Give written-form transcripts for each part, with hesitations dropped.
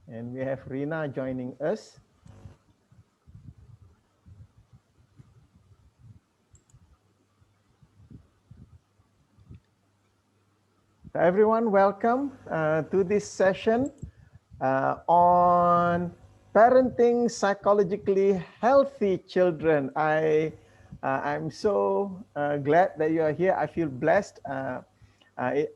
And we have Rina joining us. So everyone, welcome to this session on parenting psychologically healthy children. I'm so glad that you are here. I feel blessed.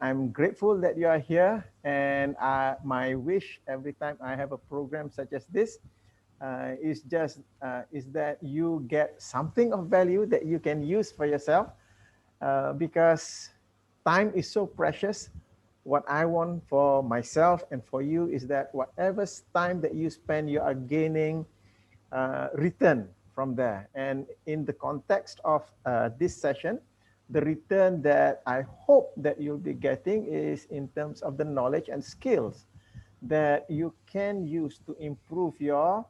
I'm grateful that you are here, and my wish every time I have a program such as this is that you get something of value that you can use for yourself, because time is so precious. What I want for myself and for you is that whatever time that you spend, you are gaining return from there. And in the context of this session, the return that I hope that you'll be getting is in terms of the knowledge and skills that you can use to improve your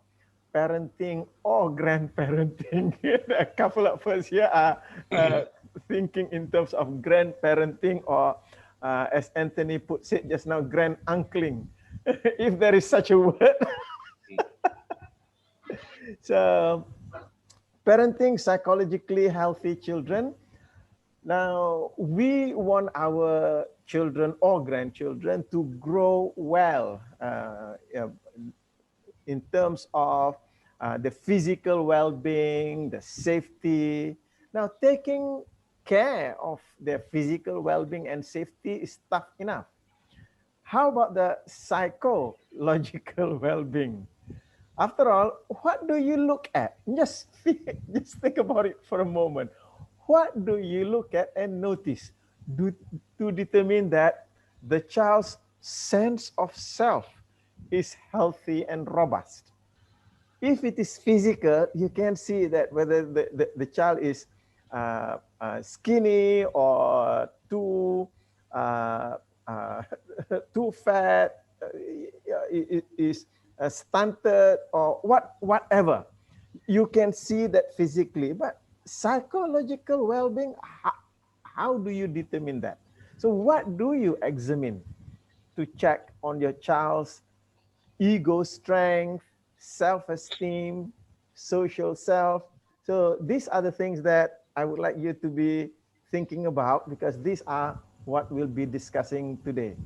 parenting or grandparenting. A couple of us here are thinking in terms of grandparenting, or as Anthony puts it just now, grand uncling, if there is such a word. So, parenting psychologically healthy children. Now, we want our children or grandchildren to grow well, in terms of the physical well-being, the safety. Now, taking care of their physical well-being and safety is tough enough. How about the psychological well-being? After all, what do you look at? Just think about it for a moment. What do you look at and notice to determine that the child's sense of self is healthy and robust? If it is physical, you can see that whether the child is skinny or too too fat, is stunted, or whatever. You can see that physically, but psychological well-being, how do you determine that? So what do you examine to check on your child's ego strength, self-esteem, social self? So these are the things that I would like you to be thinking about, because these are what we'll be discussing today.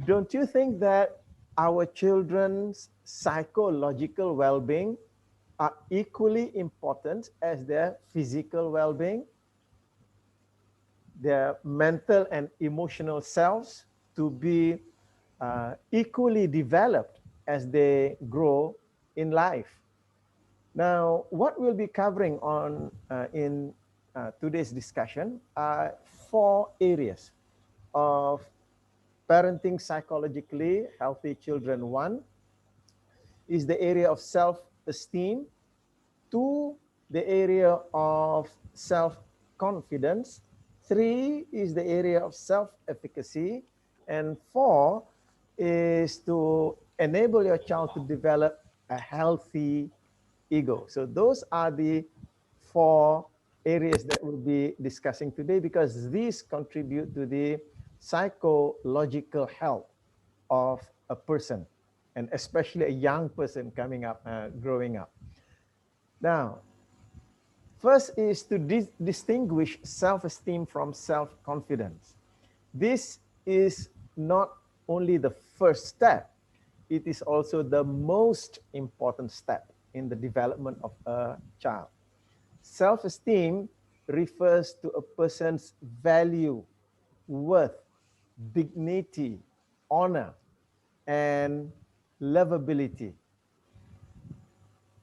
Don't you think that our children's psychological well-being are equally important as their physical well-being, their mental and emotional selves to be equally developed as they grow in life? Now, what we'll be covering on in today's discussion are four areas of parenting psychologically healthy children. One is the area of self-esteem. Two, the area of self-confidence. Three is the area of self-efficacy. And four is to enable your child to develop a healthy ego. So those are the four areas that we'll be discussing today, because these contribute to the psychological health of a person, and especially a young person coming up, growing up. Now, first is to distinguish self-esteem from self-confidence. This is not only the first step, it is also the most important step in the development of a child. Self-esteem refers to a person's value, worth, dignity, honor, and lovability.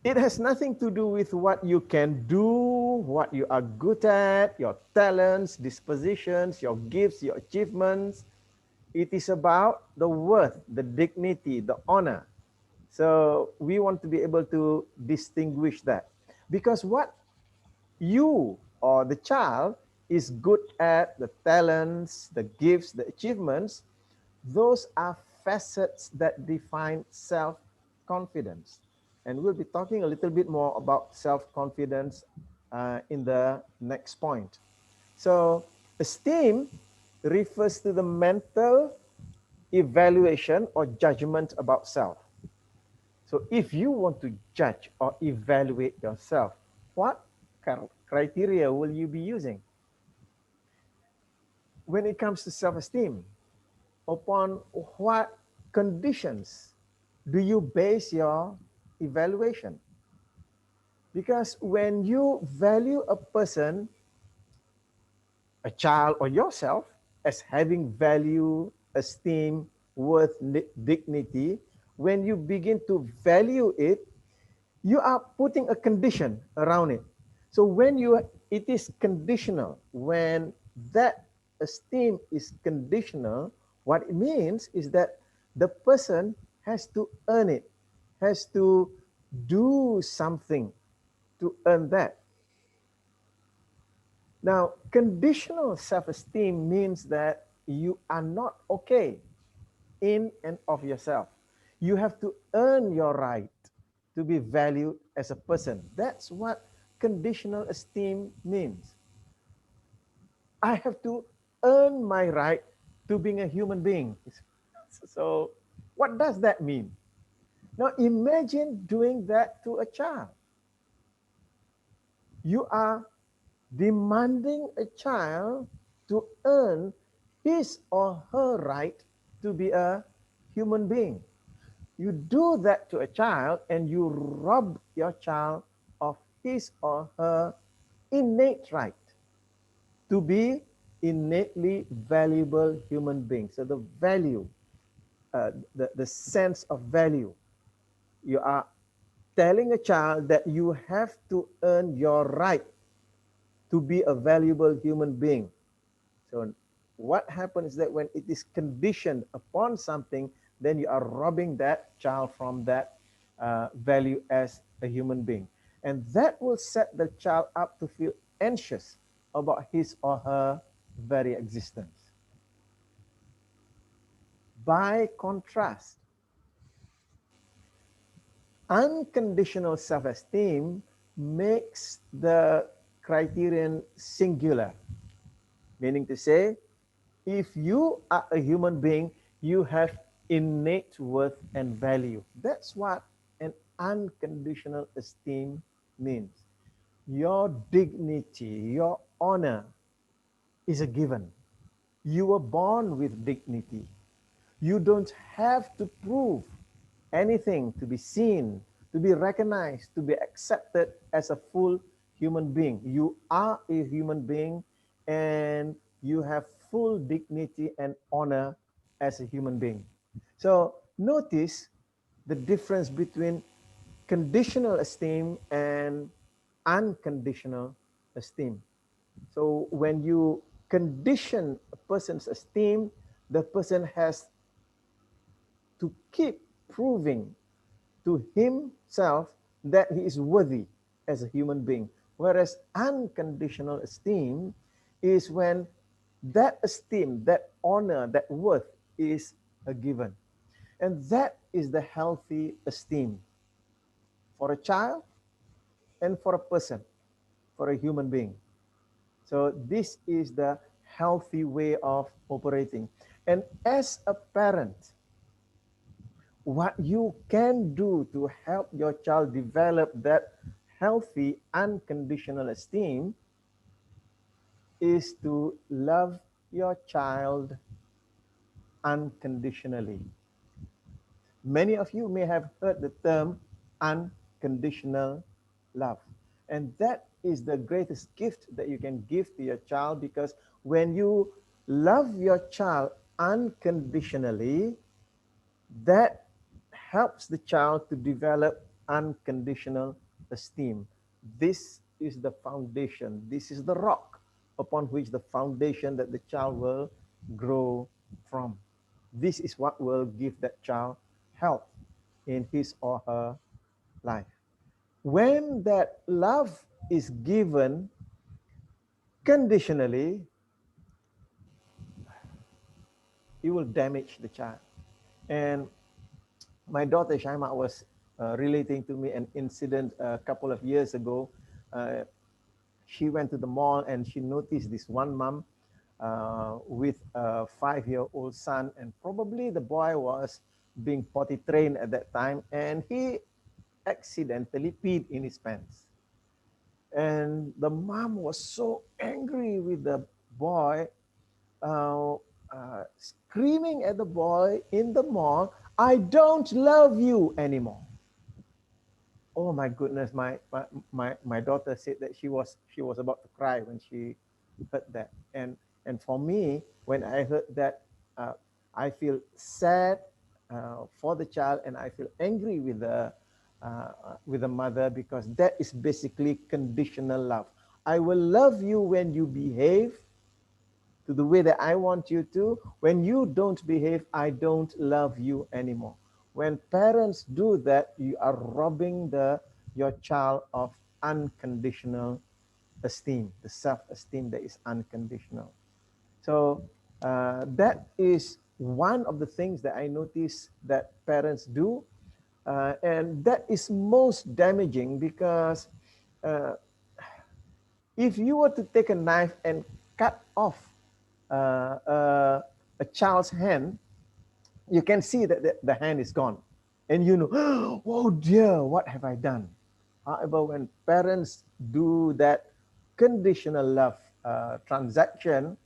It has nothing to do with what you can do, what you are good at, your talents, dispositions, your gifts, your achievements. It is about the worth, the dignity, the honor. So we want to be able to distinguish that, because what you or the child is good at, the talents, the gifts, the achievements, those are facets that define self-confidence. And we'll be talking a little bit more about self-confidence in the next point. So esteem refers to the mental, evaluation or judgment about self. So if you want to judge or evaluate yourself, what criteria will you be using? When it comes to self-esteem, upon what conditions do you base your evaluation? Because when you value a person, a child, or yourself as having value, esteem, worth, dignity, when you begin to value it, you are putting a condition around it. So when it is conditional, when that esteem is conditional, what it means is that the person has to earn it, has to do something to earn that. Now, conditional self-esteem means that you are not okay in and of yourself. You have to earn your right to be valued as a person. That's what conditional esteem means. I have to earn my right to being a human being. So, what does that mean? Now, imagine doing that to a child. You are demanding a child to earn his or her right to be a human being. You do that to a child and you rob your child of his or her innate right to be innately valuable human being. So the value, the sense of value, you are telling a child that you have to earn your right to be a valuable human being. So what happens is that when it is conditioned upon something, then you are robbing that child from that value as a human being. And that will set the child up to feel anxious about his or her very existence. By contrast, unconditional self-esteem makes the criterion singular, meaning to say, if you are a human being, you have innate worth and value. That's what an unconditional esteem means. Your dignity, your honor is a given. You were born with dignity. You don't have to prove anything to be seen, to be recognized, to be accepted as a full human being. You are a human being and you have full dignity and honor as a human being. So notice the difference between conditional esteem and unconditional esteem. So when you condition a person's esteem, the person has to keep proving to himself that he is worthy as a human being. Whereas unconditional esteem is when that esteem, that honor, that worth is a given. And that is the healthy esteem for a child and for a person, for a human being. So this is the healthy way of operating. And as a parent, what you can do to help your child develop that healthy unconditional esteem is to love your child unconditionally. Many of you may have heard the term unconditional love. And that is the greatest gift that you can give to your child, because when you love your child unconditionally, that helps the child to develop unconditional esteem. This is the foundation. This is the rock upon which the foundation that the child will grow from. This is what will give that child health in his or her life. When that love is given conditionally, it will damage the child. And my daughter Shaima was relating to me an incident a couple of years ago. She went to the mall and she noticed this one mom. with a 5-year-old son, and probably the boy was being potty trained at that time, and he accidentally peed in his pants. And the mom was so angry with the boy, uh, screaming at the boy in the mall, "I don't love you anymore." Oh my goodness, my daughter said that she was about to cry when she heard that. And for me, when I heard that, uh, I feel sad for the child, and I feel angry with the mother, because that is basically conditional love. I will love you when you behave to the way that I want you to. When you don't behave, I don't love you anymore. When parents do that, you are robbing your child of unconditional esteem, the self-esteem that is unconditional. So that is one of the things that I notice that parents do. And that is most damaging, because uh, if you were to take a knife and cut off uh, uh, a child's hand, you can see that the hand is gone. And you know, oh dear, what have I done? However, when parents do that conditional love transaction,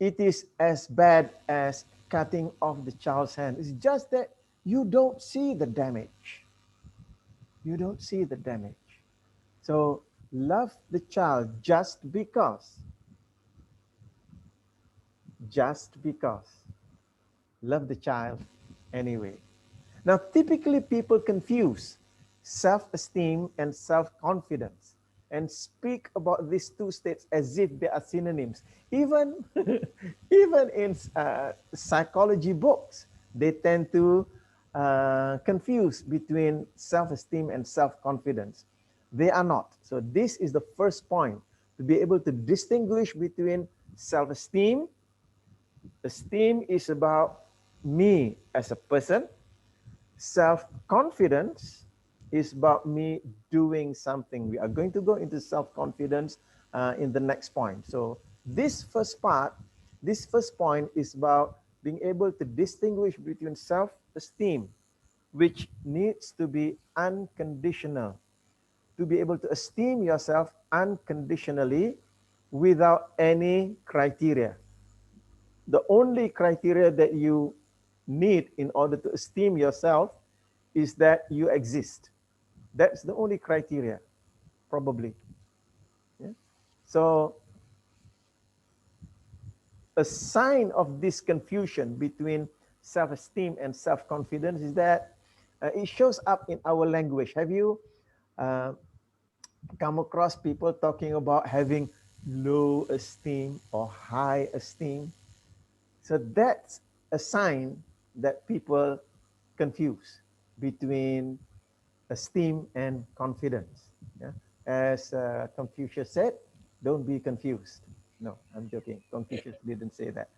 it is as bad as cutting off the child's hand. It's just that you don't see the damage. You don't see the damage. So love the child just because, love the child anyway. Now, typically people confuse self-esteem and self-confidence and speak about these two states as if they are synonyms. Even, even in psychology books, they tend to confuse between self-esteem and self-confidence. They are not. So this is the first point, to be able to distinguish between self-esteem. Esteem is about me as a person. Self-confidence is about me doing something. We are going to go into self-confidence in the next point. So this first point is about being able to distinguish between self-esteem, which needs to be unconditional, to be able to esteem yourself unconditionally without any criteria. The only criteria that you need in order to esteem yourself is that you exist. That's the only criteria, probably. Yeah? So a sign of this confusion between self-esteem and self-confidence is that it shows up in our language. Have you uh, come across people talking about having low esteem or high esteem? So that's a sign that people confuse between esteem and confidence. Yeah? As Confucius said, don't be confused. No, I'm joking. Confucius didn't say that.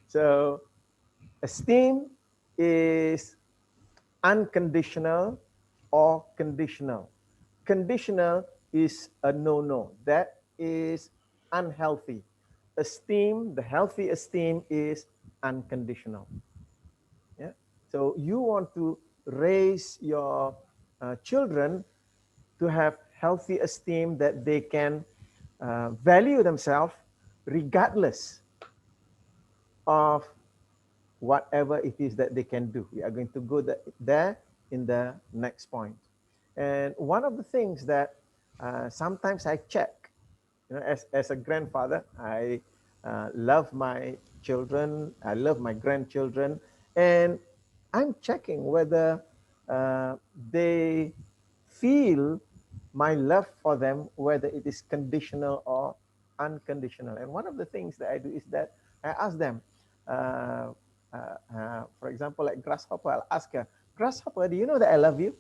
So esteem is unconditional or conditional. Conditional is a no-no. That is unhealthy. Esteem, the healthy esteem is unconditional. Yeah. So you want to raise your children to have healthy esteem, that they can value themselves regardless of whatever it is that they can do. We are going to go there in the next point. And one of the things that sometimes I check, as a grandfather, I love my children, I love my grandchildren, and I'm checking whether they feel my love for them, whether it is conditional or unconditional. And one of the things that I do is that I ask them, uh, for example, like Grasshopper, I'll ask her, Grasshopper, do you know that I love you?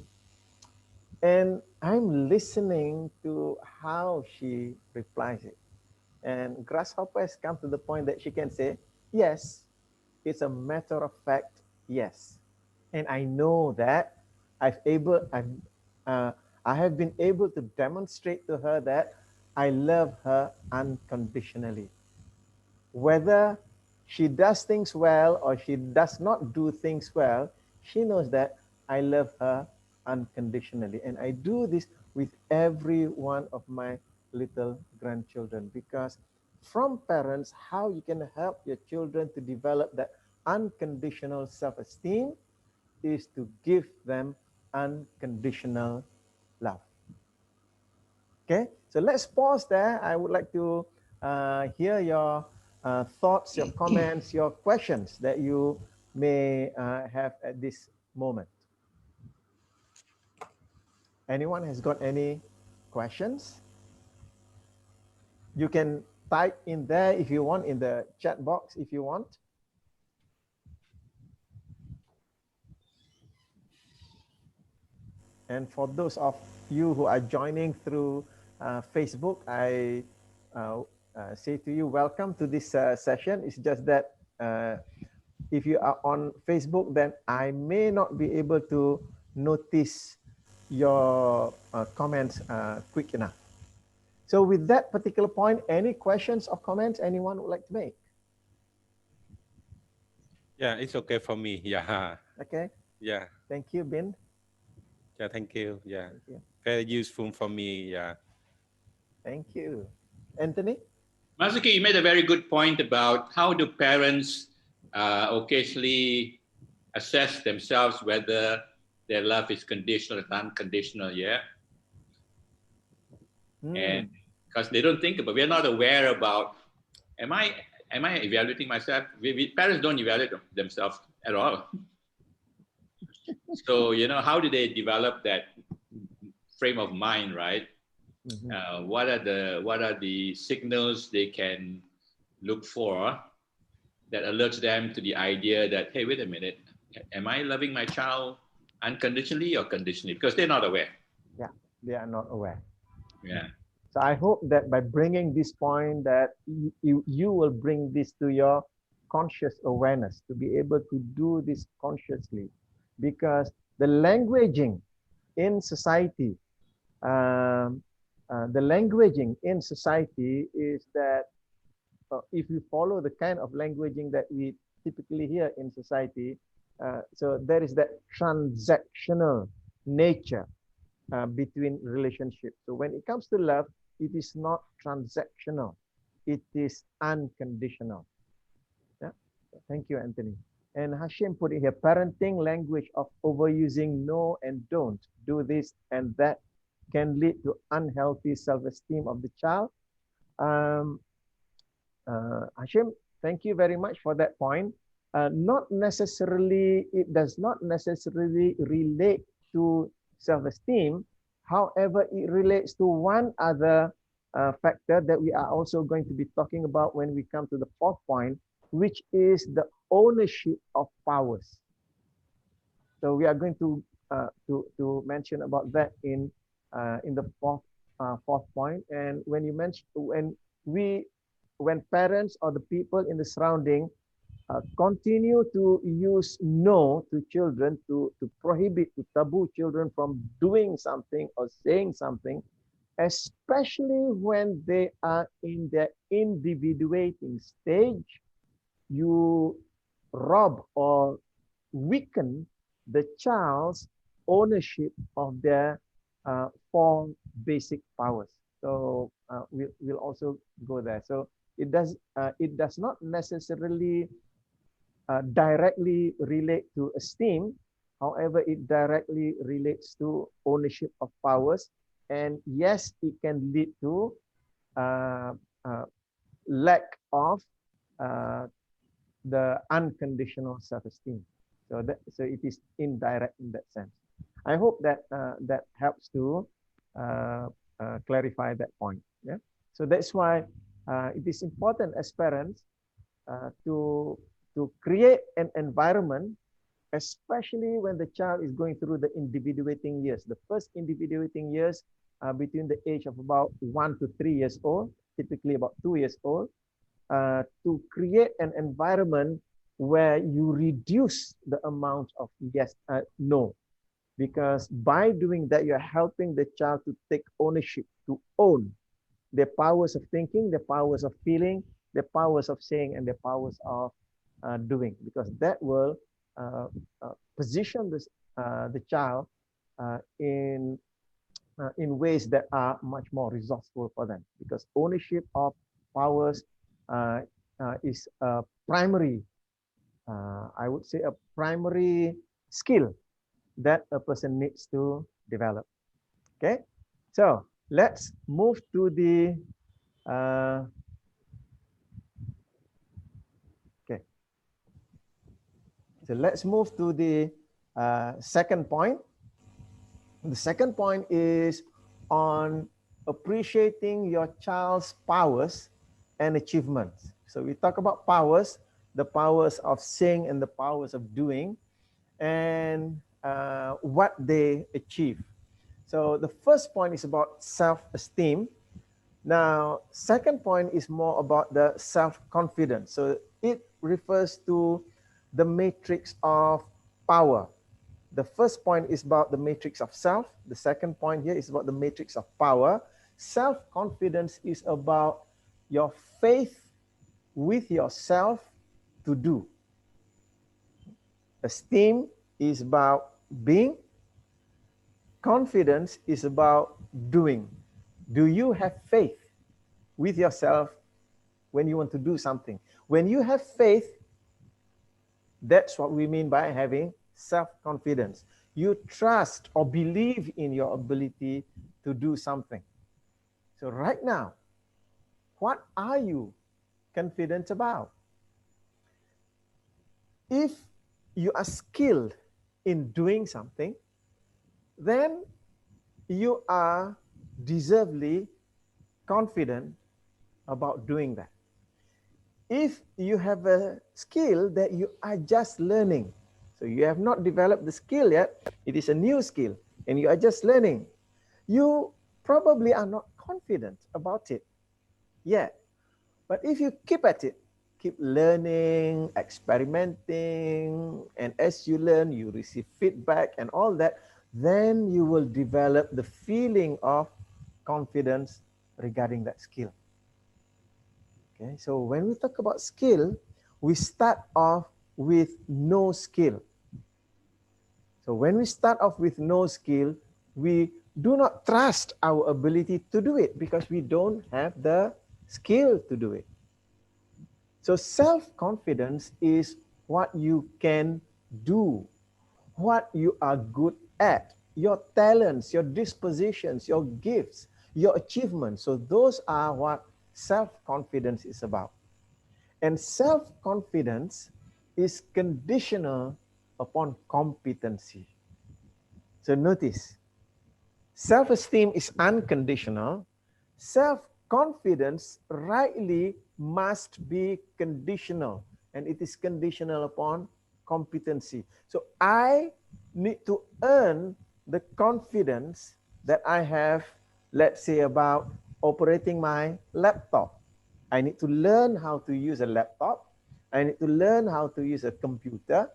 And I'm listening to how she replies it. And Grasshopper has come to the point that she can say, yes, it's a matter of fact, yes. And I know that I've able, I've, uh, I have been able to demonstrate to her that I love her unconditionally. Whether she does things well or she does not do things well, she knows that I love her unconditionally. And I do this with every one of my little grandchildren, because from parents, how you can help your children to develop that unconditional self-esteem is to give them unconditional love. Okay, so let's pause there. I would like to hear your thoughts, your comments, your questions that you may have at this moment. Anyone has got any questions? You can type in there if you want, in the chat box if you want. And for those of you who are joining through Facebook, I say to you, welcome to this session. It's just that if you are on Facebook, then I may not be able to notice your comments quick enough. So with that particular point, any questions or comments anyone would like to make? Yeah, it's okay for me. Yeah. Okay. Yeah. Thank you, Bin. Yeah, thank you. Yeah. Thank you. Very useful for me. Yeah. Thank you. Anthony? Masuki, you made a very good point about how do parents occasionally assess themselves whether their love is conditional or unconditional, yeah? And because they don't think about, we're not aware about, am I evaluating myself? Parents don't evaluate themselves at all. So, how do they develop that frame of mind, right? What are the signals they can look for that alerts them to the idea that, hey, wait a minute, am I loving my child unconditionally or conditionally? Because they're not aware. Yeah, they are not aware. Yeah. So I hope that by bringing this point, that you will bring this to your conscious awareness to be able to do this consciously, because the languaging in society, is that if you follow the kind of languaging that we typically hear in society, so there is that transactional nature between relationships. So when it comes to love, it is not transactional, it is unconditional. Yeah. Thank you, Anthony. And Hashim put in here, parenting language of overusing no and don't, do this and that, can lead to unhealthy self-esteem of the child. Hashim, thank you very much for that point. Not necessarily, it does not necessarily relate to self-esteem. However, it relates to one other factor that we are also going to be talking about when we come to the fourth point, which is the ownership of powers. So we are going to mention about that in the fourth point. And when you mention, when parents or the people in the surrounding continue to use no to children, to prohibit, to taboo children from doing something or saying something, especially when they are in their individuating stage, you rob or weaken the child's ownership of their four basic powers. So we'll also go there. So it does not necessarily directly relate to esteem. However, it directly relates to ownership of powers. And yes, it can lead to lack of the unconditional self-esteem. So it is indirect in that sense. I hope that that helps to clarify that point. Yeah. So that's why it is important as parents to create an environment, especially when the child is going through the individuating years. The first individuating years between the age of about 1 to 3 years old, typically about 2 years old, to create an environment where you reduce the amount of yes, no. Because by doing that, you're helping the child to take ownership, to own their powers of thinking, their powers of feeling, their powers of saying, and their powers of doing, because that will position the child in ways that are much more resourceful for them, because ownership of powers is a primary, I would say, a primary skill that a person needs to develop. Okay, so let's move to the okay. So let's move to the second point. The second point is on appreciating your child's powers and achievements. So we talk about powers, the powers of saying and the powers of doing, and what they achieve. So the first point is about self-esteem. Now, second point is more about the self-confidence. So it refers to the matrix of power. The first point is about the matrix of self. The second point here is about the matrix of power. Self-confidence is about your faith with yourself to do. Esteem is about being. Confidence is about doing. Do you have faith with yourself when you want to do something? When you have faith, that's what we mean by having self-confidence. You trust or believe in your ability to do something. So right now, what are you confident about? If you are skilled in doing something, then you are deservedly confident about doing that. If you have a skill that you are just learning, so you have not developed the skill yet, it is a new skill, and you are just learning, you probably are not confident about it yet. But if you keep at it, keep learning, experimenting, and as you learn, you receive feedback and all that, then you will develop the feeling of confidence regarding that skill. Okay, so when we talk about skill, we start off with no skill. So when we start off with no skill, we do not trust our ability to do it because we don't have the skill to do it. So self-confidence is what you can do, what you are good at, your talents, your dispositions, your gifts, your achievements. So those are what self-confidence is about. And self-confidence is conditional upon competency. So notice, self-esteem is unconditional. Self-confidence rightly must be conditional, and it is conditional upon competency. So I need to earn the confidence that I have, let's say, about operating my laptop. I need to learn how to use a laptop. I need to learn how to use a computer.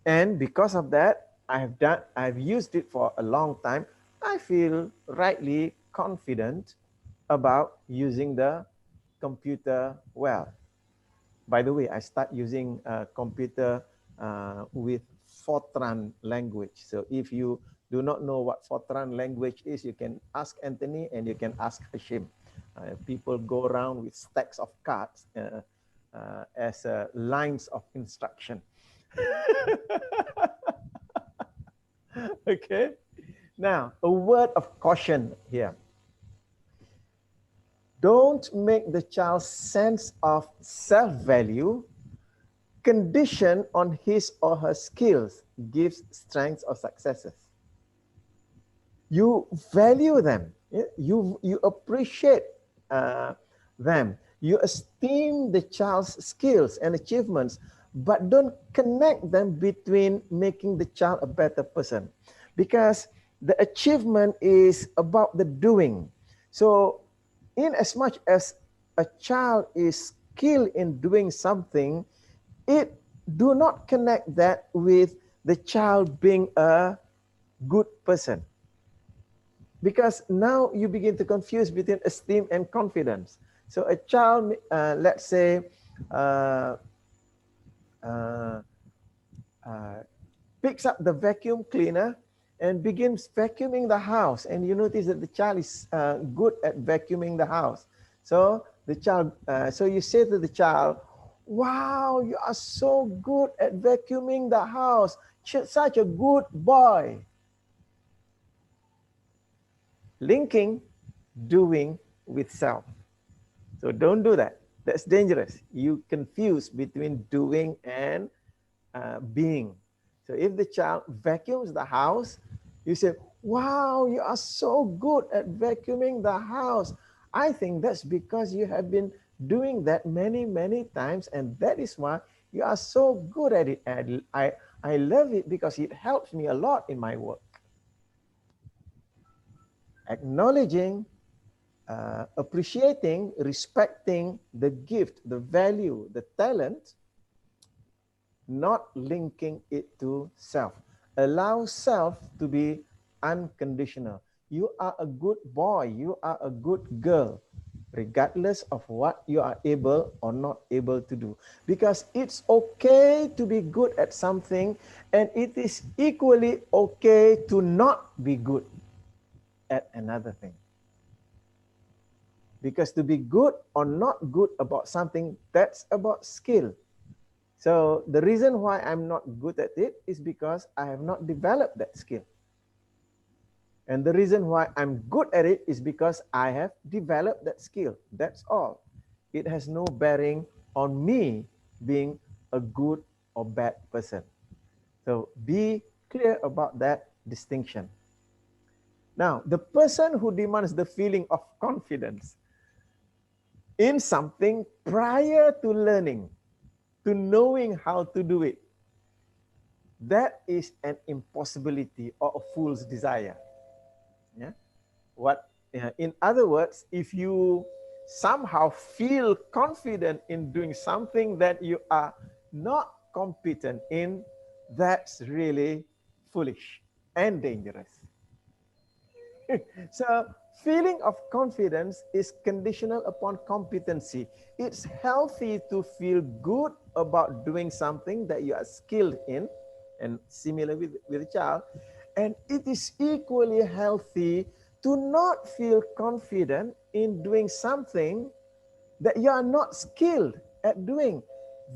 And because of that, I've used it for a long time. I feel rightly confident about using the computer well. By the way, I start using a computer with Fortran language. So if you do not know what Fortran language is, you can ask Anthony and you can ask Hashim. People go around with stacks of cards as lines of instruction. Okay. Now, a word of caution here. Don't make the child's sense of self-value condition on his or her skills, gifts, strengths, or successes. You value them. You appreciate them. You esteem the child's skills and achievements, but don't connect them between making the child a better person, because the achievement is about the doing. So in as much as a child is skilled in doing something, it do not connect that with the child being a good person. Because now you begin to confuse between esteem and confidence. So a child, let's say, uh, uh, uh, picks up the vacuum cleaner and begins vacuuming the house. And you notice that the child is good at vacuuming the house. So the child, so you say to the child, "Wow, you are so good at vacuuming the house. Such a good boy." Linking doing with self. So don't do that. That's dangerous. You confuse between doing and being. So if the child vacuums the house, you say, "Wow, you are so good at vacuuming the house. I think that's because you have been doing that many, many times, and that is why you are so good at it. And I love it because it helps me a lot in my work." Acknowledging, appreciating, respecting the gift, the value, the talent, not linking it to self. Allow self to be unconditional. You are a good boy, you are a good girl, regardless of what you are able or not able to do. Because it's okay to be good at something, and it is equally okay to not be good at another thing. Because to be good or not good about something, that's about skill. So the reason why I'm not good at it is because I have not developed that skill. And the reason why I'm good at it is because I have developed that skill. That's all. It has no bearing on me being a good or bad person. So be clear about that distinction. Now, the person who demands the feeling of confidence in something prior to learning, to knowing how to do it, that is an impossibility or a fool's desire. Yeah. In other words, if you somehow feel confident in doing something that you are not competent in, that's really foolish and dangerous. So feeling of confidence is conditional upon competency. It's healthy to feel good about doing something that you are skilled in, and similar with a child. And it is equally healthy to not feel confident in doing something that you are not skilled at doing.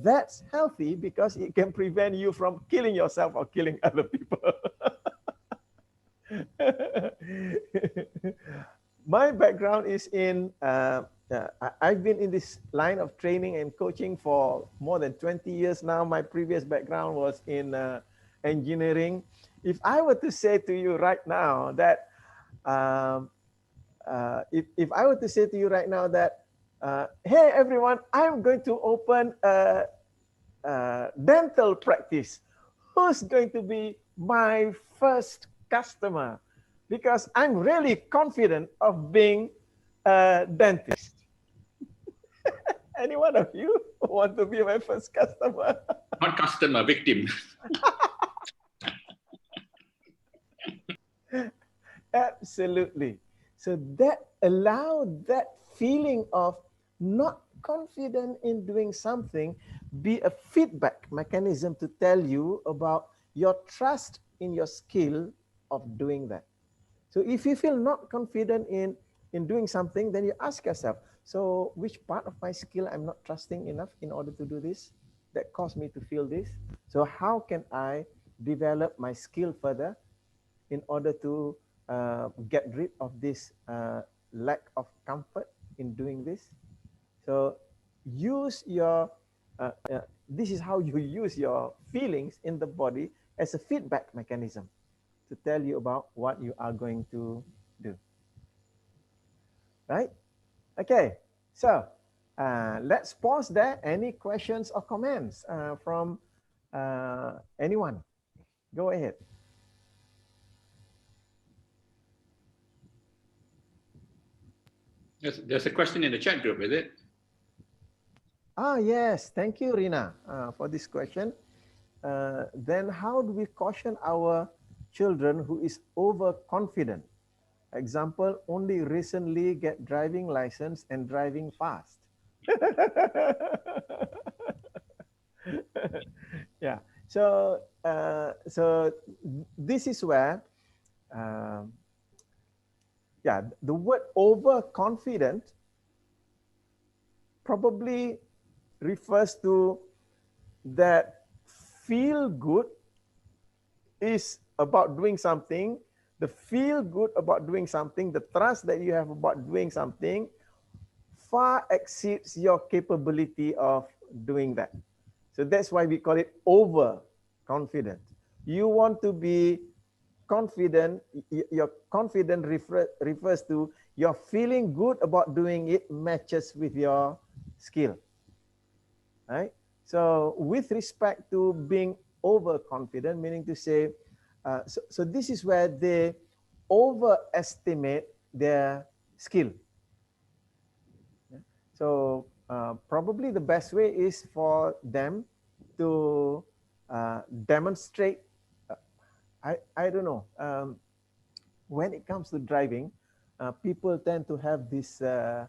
That's healthy because it can prevent you from killing yourself or killing other people. My background is in, I've been in this line of training and coaching for more than 20 years now. My previous background was in engineering. If I were to say to you right now that, if I were to say to you right now that, hey everyone, I'm going to open a dental practice. Who's going to be my first customer? Because I'm really confident of being a dentist. Any one of you want to be my first customer? Not customer, victim. Absolutely. So that allowed that feeling of not confident in doing something be a feedback mechanism to tell you about your trust in your skill of doing that. So if you feel not confident in doing something, then you ask yourself, so which part of my skill I'm not trusting enough in order to do this that caused me to feel this? So how can I develop my skill further in order to get rid of this lack of comfort in doing this? So use your, this is how you use your feelings in the body as a feedback mechanism to tell you about what you are going to do. Right? Okay, so let's pause there. Any questions or comments from anyone? Go ahead. There's a question in the chat group, is it? Ah, yes. Thank you, Rina, for this question. Then how do we caution our children who is overconfident Example, only recently get driving license and driving fast. Yeah. So this is where, um, yeah, the word overconfident probably refers to that feel good is about doing something, the feel good about doing something, the trust that you have about doing something far exceeds your capability of doing that. So that's why we call it overconfident. You want to be confident, your confident refers to your feeling good about doing it matches with your skill, right? So with respect to being overconfident, meaning to say, so this is where they overestimate their skill. So probably the best way is for them to demonstrate. uh, I don't know. When it comes to driving, people tend to have this uh,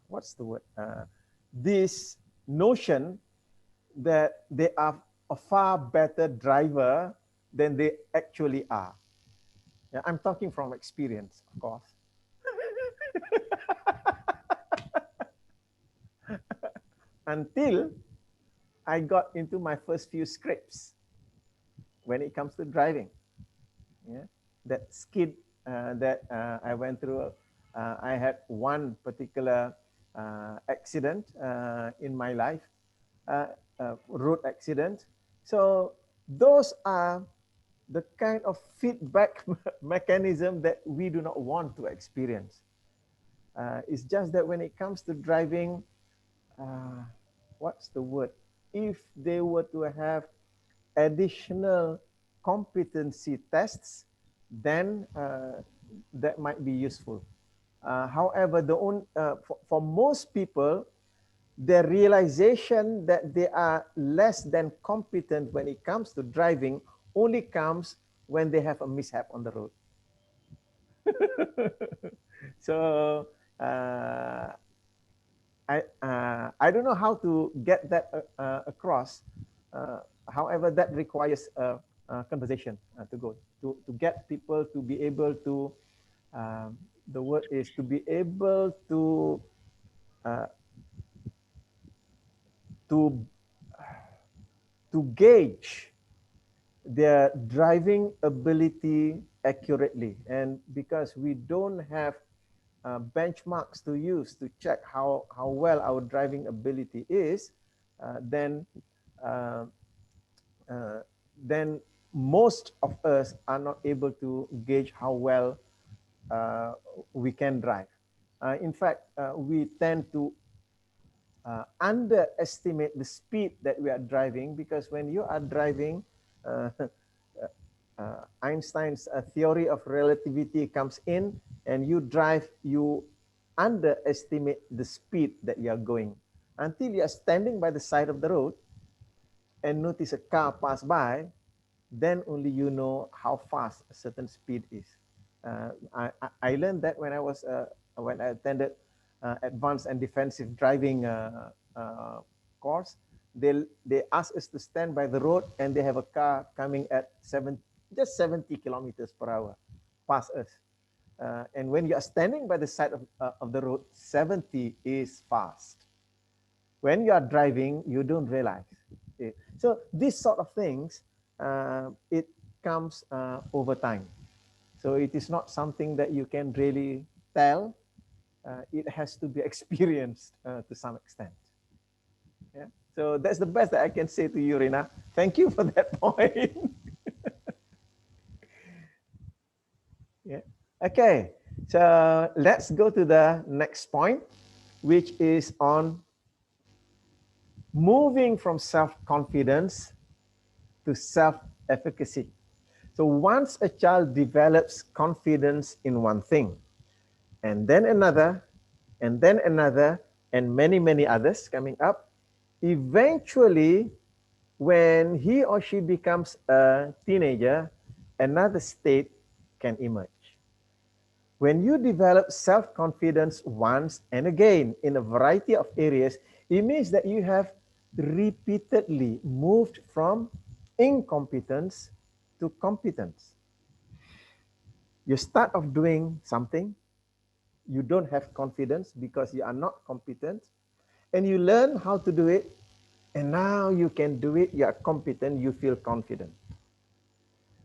what's the word? This notion that they are a far better driver than they actually are. Yeah, I'm talking from experience, of course. Until I got into my first few scrapes when it comes to driving. Yeah, that skid that I went through. I had one particular accident in my life, road accident. So those are the kind of feedback mechanism that we do not want to experience. It's just that when it comes to driving, uh, what's the word? If they were to have additional competency tests, then that might be useful. However, for most people, the realization that they are less than competent when it comes to driving only comes when they have a mishap on the road. So uh, I don't know how to get that across. Uh, However, that requires a conversation to go to get people to be able to. The word is to be able uh, to to gauge their driving ability accurately. And because we don't have benchmarks to use to check how well our driving ability is, then uh, uh, then most of us are not able to gauge how well uh, we can drive. In fact, we tend to underestimate the speed that we are driving, because when you are driving, uh, Einstein's theory of relativity comes in, and you drive, you underestimate the speed that you are going until you are standing by the side of the road and notice a car pass by. Then only you know how fast a certain speed is. I learned that when I attended advanced and defensive driving course. They asked us to stand by the road, and they have a car coming at just 70 kilometers per hour past us. And when you are standing by the side of the road, 70 is fast. When you are driving, you don't realize. Okay. So these sort of things, it comes over time. So it is not something that you can really tell. It has to be experienced to some extent. Yeah. So that's the best that I can say to you, Rina. Thank you for that point. Yeah. Okay. So let's go to the next point, which is on moving from self-confidence to self-efficacy. So once a child develops confidence in one thing, and then another, and then another, and many, many others coming up, eventually when he or she becomes a teenager, another state can emerge. When you develop self-confidence once and again in a variety of areas, it means that you have repeatedly moved from incompetence to competence. You start off doing something, you don't have confidence because you are not competent, and you learn how to do it, and now you can do it, you are competent, you feel confident.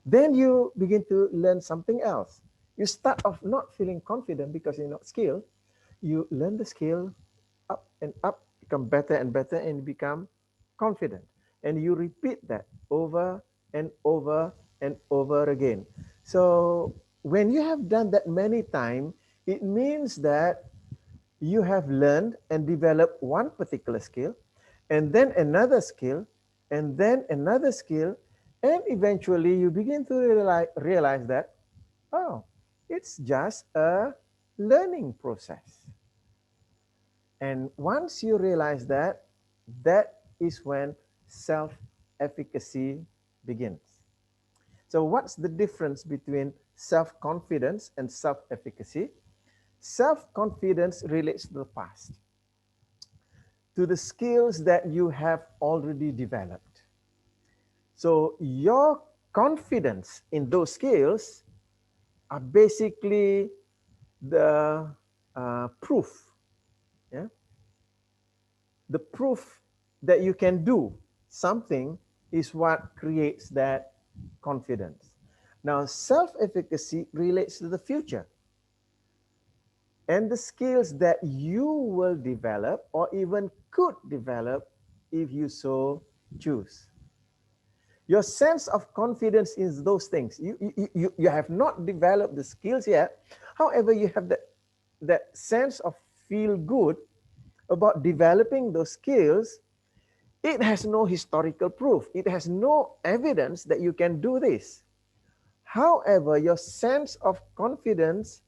Then you begin to learn something else. You start off not feeling confident because you're not skilled. You learn the skill up and up, become better and better, and become confident. And you repeat that over and over and over again. So when you have done that many times, it means that you have learned and developed one particular skill, and then another skill, and then another skill, and eventually you begin to realize that, oh, it's just a learning process. And once you realize that, that is when self-efficacy begins. So what's the difference between self-confidence and self-efficacy? Self-confidence relates to the past, to the skills that you have already developed. So your confidence in those skills are basically the proof, yeah? The proof that you can do something is what creates that confidence. Now, self-efficacy relates to the future and the skills that you will develop or even could develop if you so choose. Your sense of confidence is those things. You have not developed the skills yet. However, you have that sense of feel good about developing those skills. It has no historical proof. It has no evidence that you can do this. However, your sense of confidence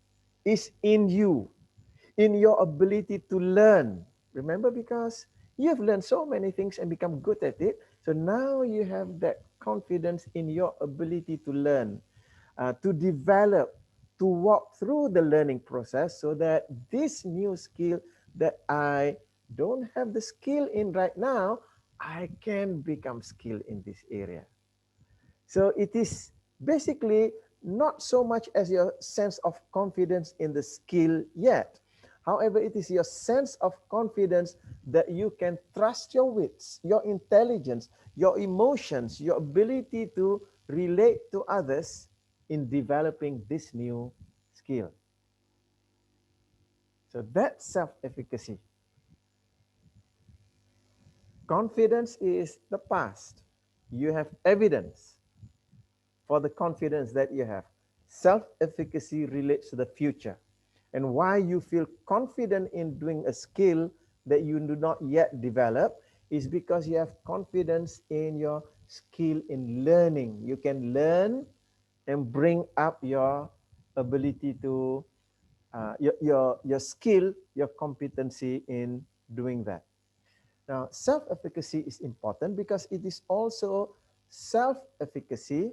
is in you, in your ability to learn. Remember, because you've learned so many things and become good at it. So now you have that confidence in your ability to learn, to develop, to walk through the learning process so that this new skill that I don't have the skill in right now, I can become skilled in this area. So it is basically not so much as your sense of confidence in the skill yet. However, it is your sense of confidence that you can trust your wits, your intelligence, your emotions, your ability to relate to others in developing this new skill. So that's self-efficacy. Confidence is the past. You have evidence for the confidence that you have. Self-efficacy relates to the future and why you feel confident in doing a skill that you do not yet develop is because you have confidence in your skill in learning. You can learn and bring up your ability to your skill, your competency in doing that. Now, self-efficacy is important because it is also self-efficacy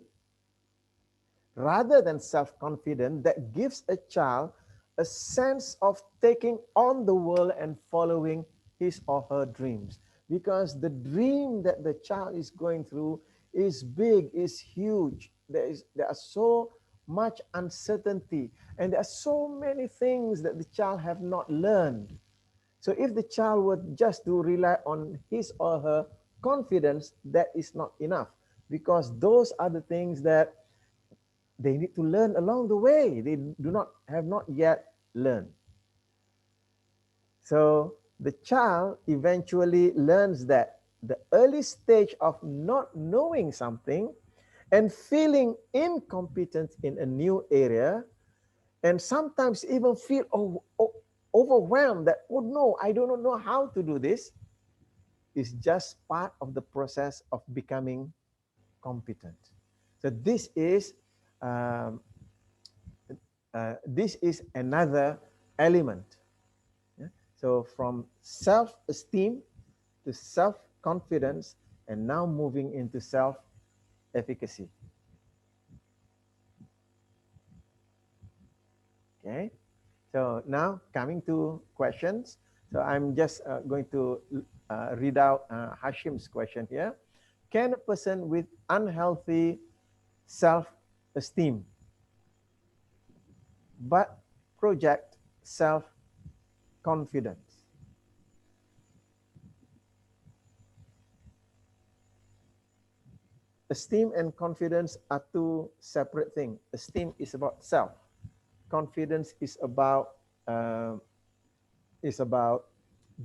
rather than self-confidence that gives a child a sense of taking on the world and following his or her dreams. Because the dream that the child is going through is big, is huge. There are so much uncertainty and there are so many things that the child have not learned. So if the child were just to rely on his or her confidence, that is not enough because those are the things that they need to learn along the way. They do not have not yet learned. So the child eventually learns that the early stage of not knowing something and feeling incompetent in a new area, and sometimes even feel overwhelmed that, oh no, I don't know how to do this, is just part of the process of becoming competent. So um, this is another element. Yeah? So from self-esteem to self-confidence, And now moving into self-efficacy. Okay, so now coming to questions. So I'm just going to read out Hashim's question here. Can a person with unhealthy self-esteem but project self-confidence? Esteem and confidence are two separate things. Esteem is about self. Confidence is about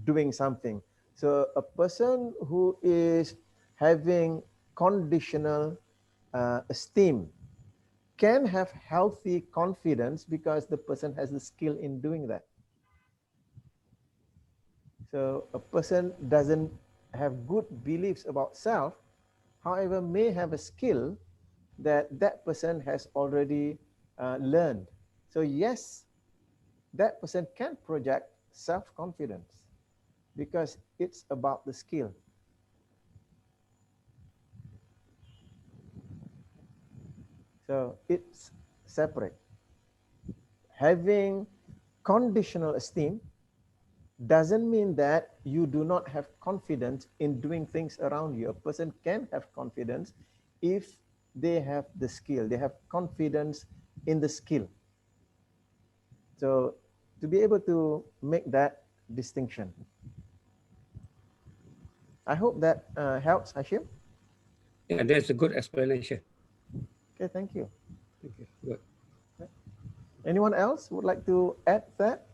doing something. So a person who is having conditional esteem can have healthy confidence because the person has the skill in doing that. So a person doesn't have good beliefs about self, however, may have a skill that that person has already learned. So yes, that person can project self-confidence because it's about the skill. So it's separate. Having conditional esteem doesn't mean that you do not have confidence in doing things around you. A person can have confidence if they have the skill, they have confidence in the skill. So to be able to make that distinction. I hope that helps, Hashim. Yeah, that's a good explanation. Okay, thank you. Thank you. Good. Anyone else would like to add that?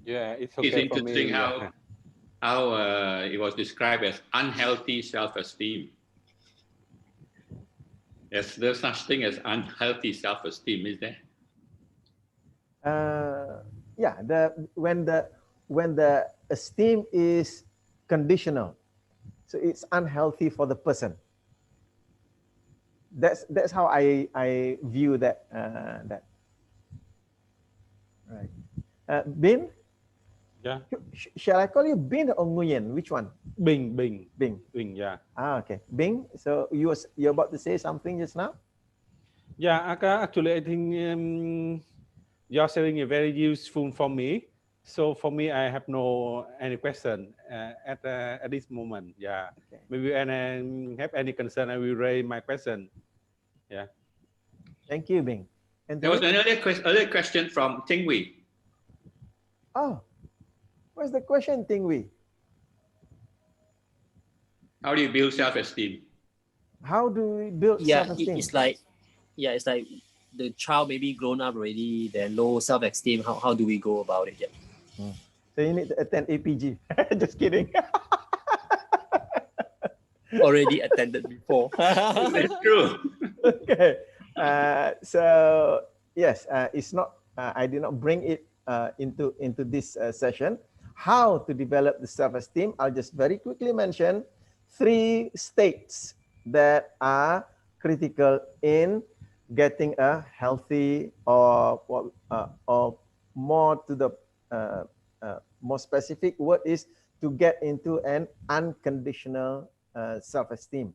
Yeah, it's It's okay for interesting me. Yeah. how it was described as unhealthy self-esteem. There's such thing as unhealthy self-esteem, is there? Yeah, when the esteem is conditional, so it's unhealthy for the person. That's how I view that that. Right. Bin? Yeah. Shall I call you Bin or Nguyen? Which one? Bing, Bing, Bing. Bing. Yeah. Okay. Bing. So you're about to say something just now? Yeah. Actually, I think you're sharing a very useful for me. So for me, I have no any question at this moment. Yeah. Okay. Maybe when I have any concern, I will raise my question. Yeah. Thank you, Bing. And There was then, another question from Tingwei. oh, what's the question, Tingwei? How do you build self-esteem? How do we build self-esteem? It's like the child maybe grown up already, then low self-esteem. How do we go about it? Yeah. So you need to attend APG. Just kidding. Already attended before. That's true. Okay. So yes, it's not. I did not bring it into this session. How to develop the self-esteem? I'll just very quickly mention 3 states that are critical in getting a healthy or more to the more specific word is to get into an unconditional self-esteem.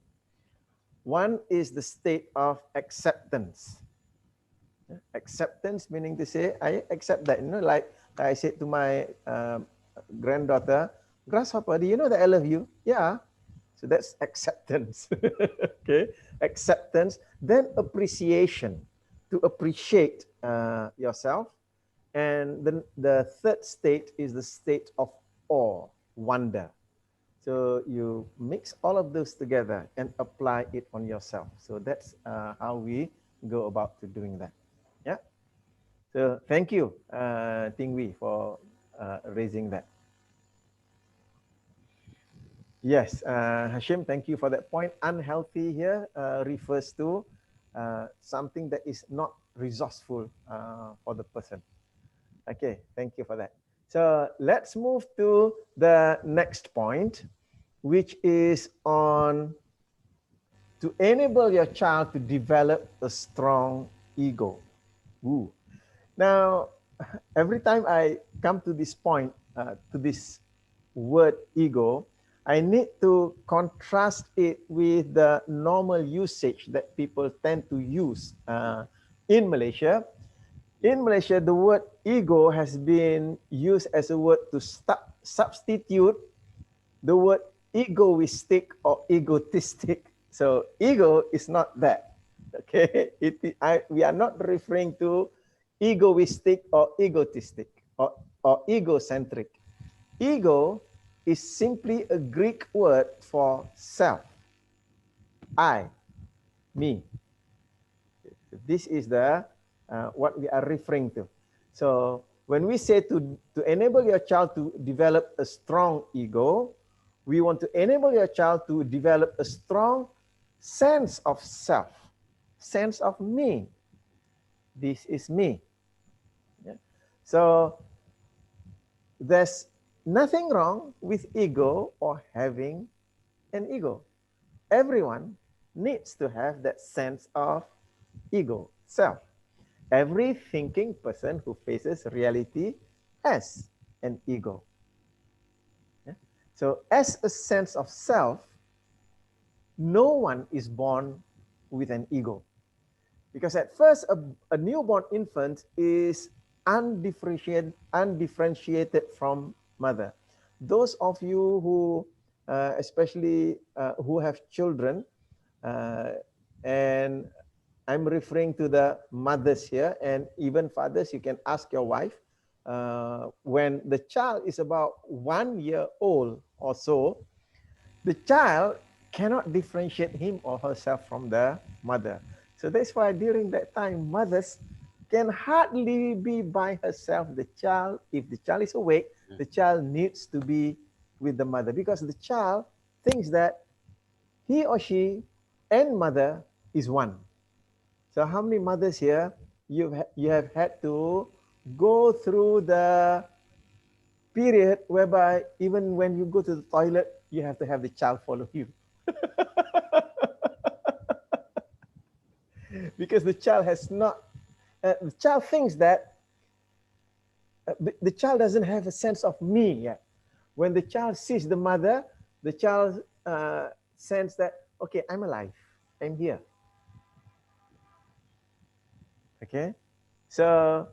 One is the state of acceptance. Acceptance meaning to say, I accept that. You know, like I said to my granddaughter, Grasshopper, do you know that I love you? Yeah. So that's acceptance. Okay. Acceptance. Then appreciation. To appreciate yourself. And then the third state is the state of awe, wonder. So you mix all of those together and apply it on yourself. So that's how we go about to doing that. Yeah. So thank you, Ting Wei, for raising that. Yes, Hashim, thank you for that point. Unhealthy here refers to something that is not resourceful for the person. Okay, thank you for that. So let's move to the next point, which is on to enable your child to develop a strong ego. Ooh. Now, every time I come to this point, to this word ego, I need to contrast it with the normal usage that people tend to use in Malaysia. In Malaysia, the word ego has been used as a word to substitute the word egoistic or egotistic. So ego is not that. Okay, we are not referring to egoistic or egotistic or egocentric. Ego is simply a Greek word for self, I, me. This is the what we are referring to. So when we say to enable your child to develop a strong ego, we want to enable your child to develop a strong sense of self, sense of me. This is me. Yeah. So there's nothing wrong with ego or having an ego. Everyone needs to have that sense of ego, self. Every thinking person who faces reality has an ego. Yeah? So as a sense of self, no one is born with an ego. Because at first, a newborn infant is undifferentiated from mother. Those of you who, especially who have children, and I'm referring to the mothers here, and even fathers, you can ask your wife, when the child is about 1 year old or so, the child cannot differentiate him or herself from the mother. So that's why during that time, mothers can hardly be by herself. The child, if the child is awake, the child needs to be with the mother because the child thinks that he or she and mother is one. So how many mothers here you have had to go through the period whereby even when you go to the toilet, you have to have the child follow you. Because the child has not, the child thinks that the child doesn't have a sense of me yet. When the child sees the mother, the child sense that, okay, I'm alive, I'm here. Okay, so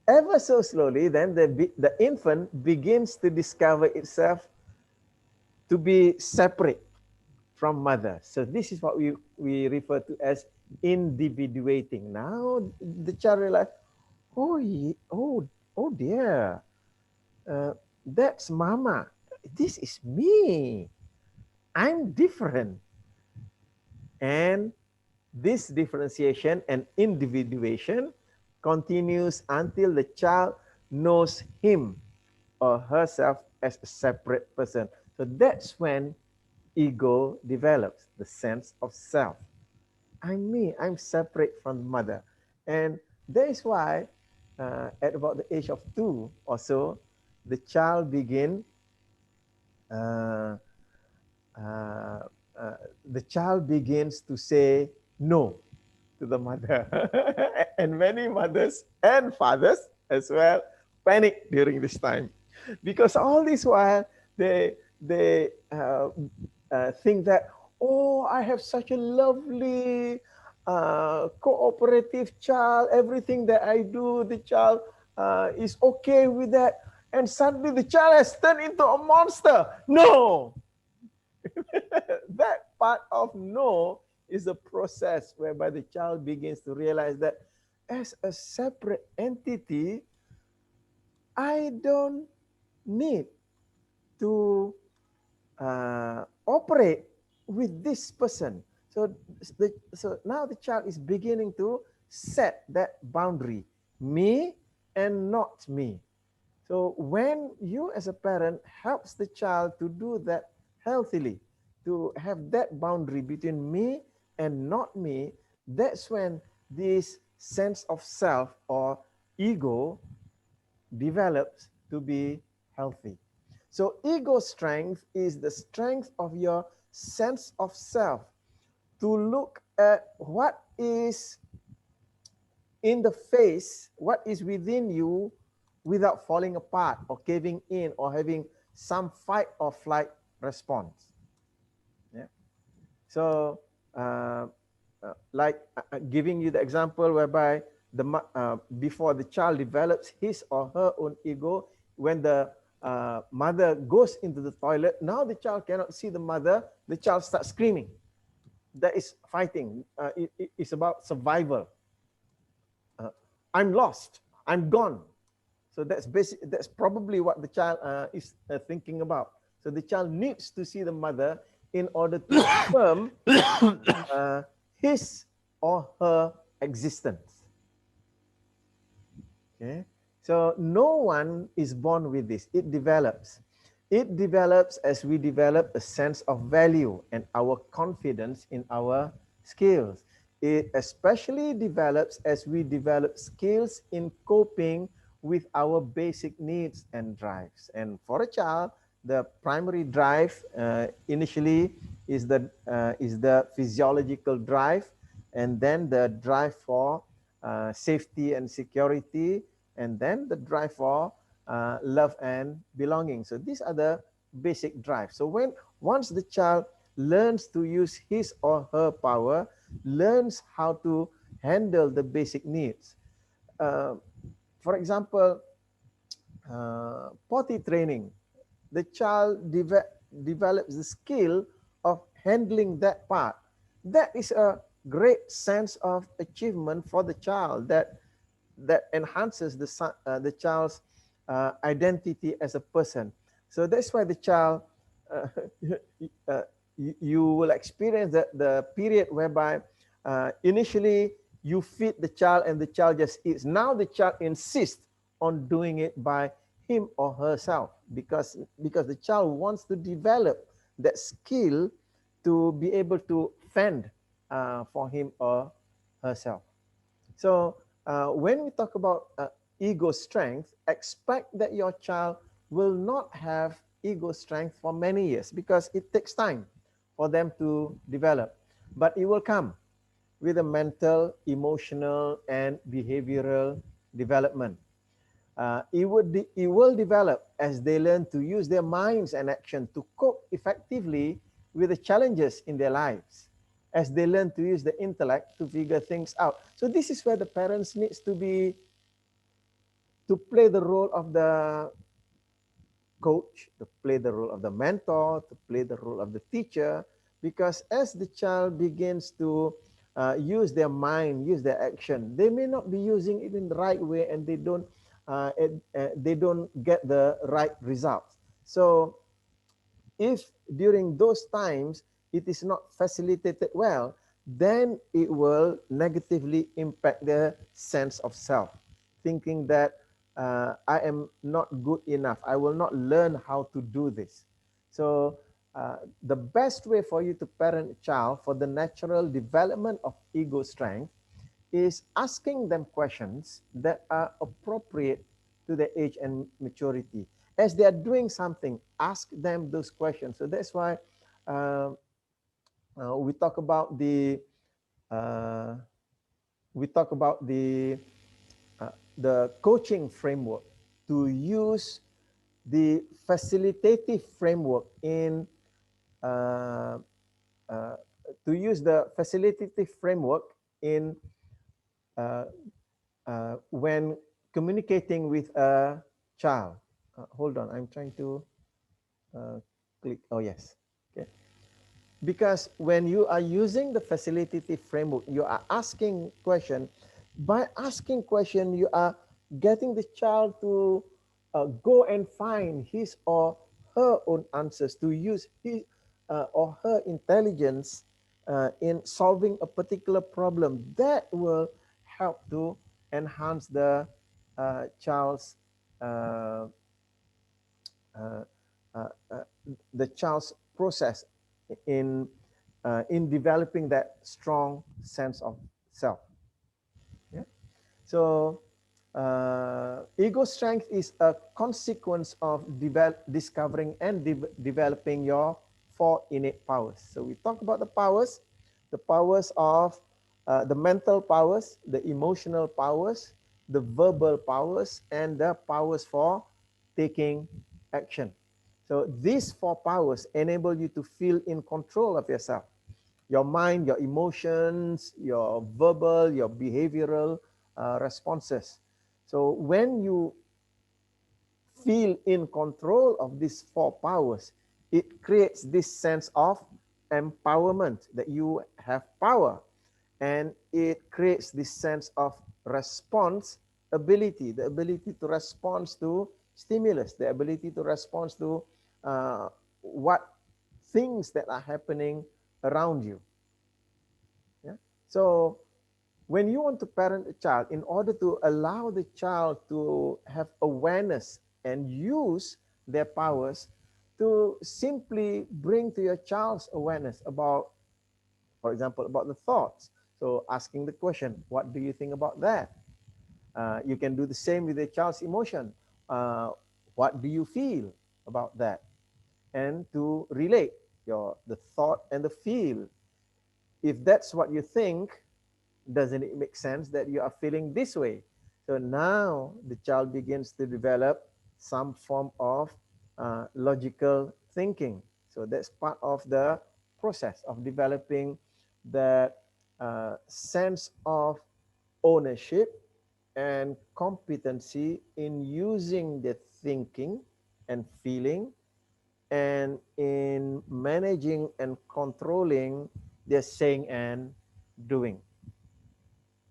ever so slowly, then the infant begins to discover itself to be separate from mother. So this is what we refer to as individuating. Now the child realizes, oh dear, that's mama. This is me. I'm different. And this differentiation and individuation continues until the child knows him or herself as a separate person. So that's when ego develops, the sense of self. I'm me, I'm separate from mother. And that is why at about the age of 2 or so, the child uh, uh, the child begins to say no to the mother. And many mothers and fathers as well panic during this time. Because all this while, they think that, oh, I have such a lovely, cooperative child. Everything that I do, the child is okay with that. And suddenly the child has turned into a monster. No, that part of no is a process whereby the child begins to realize that as a separate entity, I don't need to operate with this person. So now the child is beginning to set that boundary, me and not me. So when you as a parent helps the child to do that healthily, to have that boundary between me and not me, that's when this sense of self or ego develops to be healthy. So ego strength is the strength of your sense of self to look at what is in the face what is within you without falling apart or caving in or having some fight or flight response. Yeah. So, like giving you the example whereby before the child develops his or her own ego, when the mother goes into the toilet, now the child cannot see the mother, the child starts screaming. That is fighting. It's about survival. I'm lost. I'm gone. So that's basic. That's probably what the child is thinking about. So the child needs to see the mother in order to affirm his or her existence. Okay. So no one is born with this. It develops. It develops as we develop a sense of value and our confidence in our skills. It especially develops as we develop skills in coping with our basic needs and drives. And for a child, the primary drive initially is the physiological drive, and then the drive for safety and security, and then the drive for love and belonging. So these are the basic drives. So once the child learns to use his or her power, learns how to handle the basic needs. For example, potty training. The child develops the skill of handling that part. That is a great sense of achievement for the child that enhances the child's identity as a person. So that's why the child, uh, you will experience the period whereby initially you feed the child and the child just eats. Now the child insists on doing it by him or herself because the child wants to develop that skill to be able to fend for him or herself. So when we talk about ego strength, expect that your child will not have ego strength for many years because it takes time for them to develop. But it will come with a mental, emotional, and behavioral development. It will develop as they learn to use their minds and action to cope effectively with the challenges in their lives, as they learn to use the intellect to figure things out. So this is where the parents needs to play the role of the coach, to play the role of the mentor, to play the role of the teacher, because as the child begins to use their mind, use their action, they may not be using it in the right way, and they don't get the right results. So if during those times it is not facilitated well, then it will negatively impact their sense of self, thinking that I am not good enough. I will not learn how to do this. So the best way for you to parent a child for the natural development of ego strength is asking them questions that are appropriate to their age and maturity. As they are doing something, ask them those questions. So that's why uh, we talk about uh, the coaching framework, to use the facilitative framework in uh, uh, to use the facilitative framework in uh, when communicating with a child. Hold on, I'm trying to click. Oh, yes. Okay. Because when you are using the facilitative framework, you are asking question. By asking question, you are getting the child to go and find his or her own answers, to use his or her intelligence in solving a particular problem. That will help to enhance child's uh, uh, uh, uh, the child's process in developing that strong sense of self. Yeah. So ego strength is a consequence of discovering and developing your four innate powers. So we talk about the powers of the mental powers, the emotional powers, the verbal powers, and the powers for taking action. So these four powers enable you to feel in control of yourself. Your mind, your emotions, your verbal, your behavioral responses. So when you feel in control of these four powers, it creates this sense of empowerment that you have power, and it creates this sense of response ability, the ability to respond to stimulus, the ability to respond to what things that are happening around you. Yeah? So when you want to parent a child, in order to allow the child to have awareness and use their powers, to simply bring to your child's awareness about, for example, about the thoughts. So asking the question, what do you think about that? You can do the same with the child's emotion. What do you feel about that? And to relate the thought and the feel. If that's what you think, doesn't it make sense that you are feeling this way? So now the child begins to develop some form of logical thinking. So that's part of the process of developing that sense of ownership and competency in using the thinking and feeling, and in managing and controlling their saying and doing.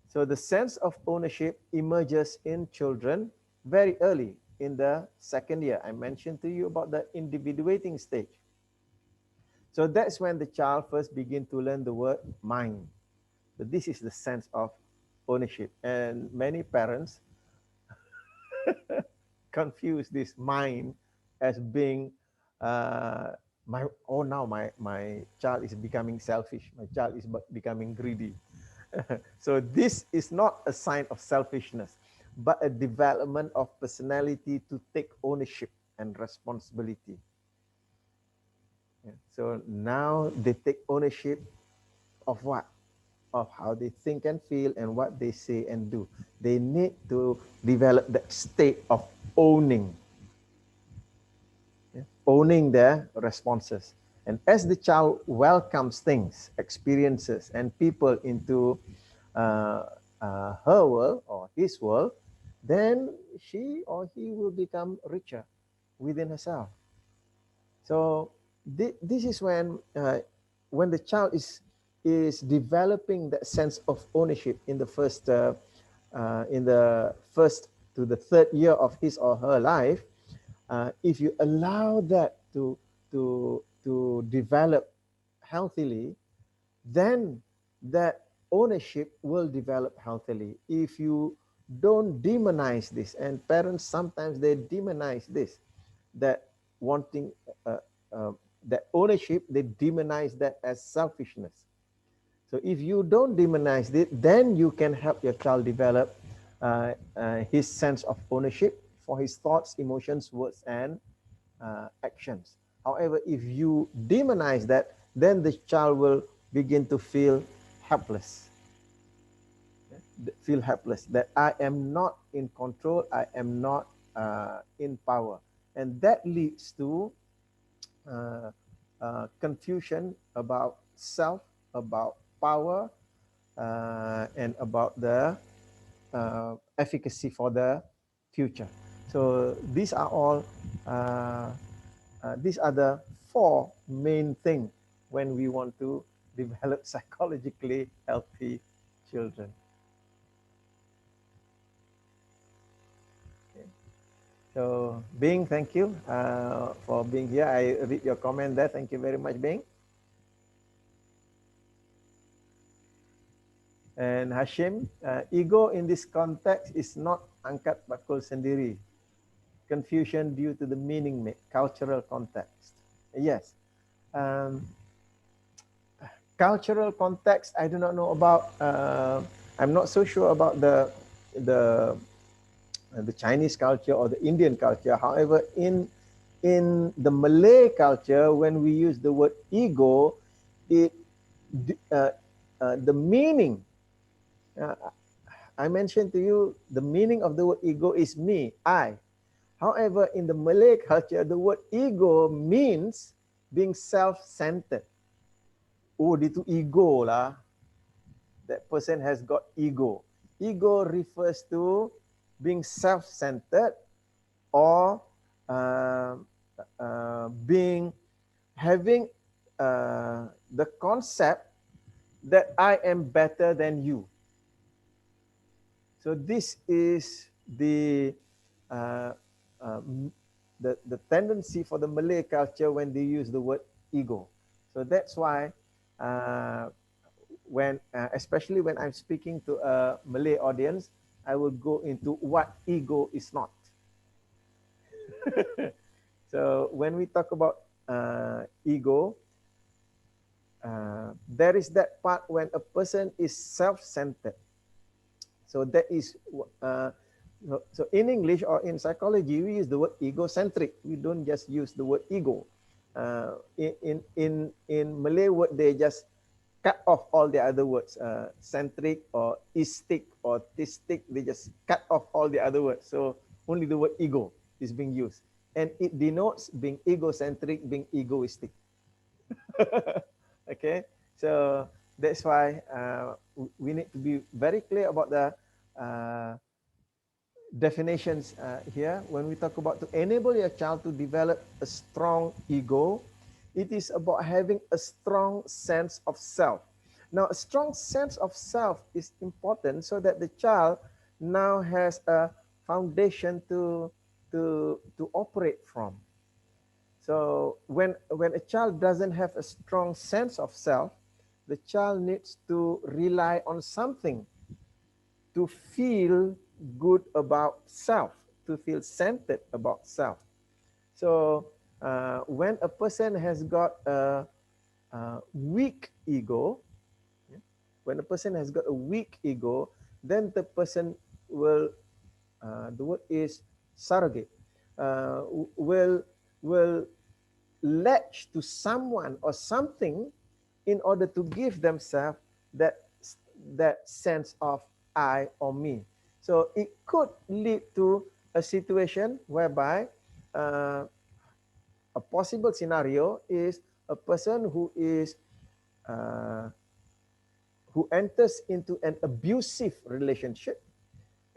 So the sense of ownership emerges in children very early in the second year. I mentioned to you about the individuating stage. So that's when the child first begin to learn the word mine. So this is the sense of ownership. And many parents confuse this mine as being my child is becoming selfish. My child is becoming greedy. So this is not a sign of selfishness, but a development of personality to take ownership and responsibility. Yeah. So now they take ownership of what? Of how they think and feel and what they say and do. They need to develop that state of owning, yeah, owning their responses. And as the child welcomes things, experiences, and people into uh, her world or his world, then she or he will become richer within herself. So this is when the child is developing that sense of ownership in the first to the third year of his or her life. If you allow that to develop healthily, then that ownership will develop healthily. If you don't demonize this, and parents sometimes they demonize this, that wanting uh, uh, that ownership, they demonize that as selfishness. So if you don't demonize it, then you can help your child develop his sense of ownership for his thoughts, emotions, words, and actions. However, if you demonize that, then the child will begin to feel helpless. Feel helpless, that I am not in control, I am not in power. And that leads to uh, confusion about self, about power, and about the efficacy for the future. So these are the four main things when we want to develop psychologically healthy children. Okay. So Bing, thank you for being here. I read your comment there. Thank you very much, Bing. And Hashim, ego in this context is not angkat bakul sendiri. Confusion due to the meaning cultural context. Yes. Um, Cultural context, I do not know about. I'm not so sure about the the Chinese culture or the Indian culture. However, in the Malay culture, when we use the word ego, it the meaning Uh, I mentioned to you the meaning of the word ego is me, I. However, in the Malay culture, the word ego means being self-centered. Oh, dia tu ego lah. That person has got ego. Ego refers to being self-centered or uh, being having the concept that I am better than you. So this is uh, uh, the tendency for the Malay culture when they use the word ego. So that's why when especially when I'm speaking to a Malay audience, I will go into what ego is not. So when we talk about ego, there is that part when a person is self-centered. So that is so in English or in psychology, we use the word egocentric. We don't just use the word ego. In Malay word, they just cut off all the other words, centric or istic or tistic. They just cut off all the other words. So only the word ego is being used. And it denotes being egocentric, being egoistic. Okay, so that's why we need to be very clear about the uh, definitions here. When we talk about to enable your child to develop a strong ego, it is about having a strong sense of self. Now, a strong sense of self is important so that the child now has a foundation to operate from. So when a child doesn't have a strong sense of self, the child needs to rely on something to feel good about self, to feel centered about self. So when a person has got a weak ego, when a person has got a weak ego, then the person will, the word is surrogate, will will latch to someone or something in order to give themselves that that sense of I or me. So it could lead to a situation whereby uh, a possible scenario is a person uh, who enters into an abusive relationship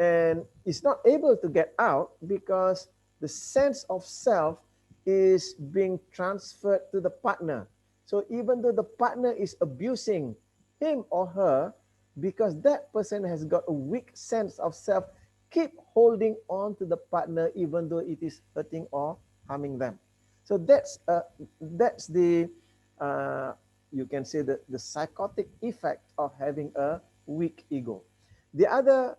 and is not able to get out because the sense of self is being transferred to the partner. So even though the partner is abusing him or her, because that person has got a weak sense of self, keep holding on to the partner even though it is hurting or harming them. So that's the you can say the psychotic effect of having a weak ego. The other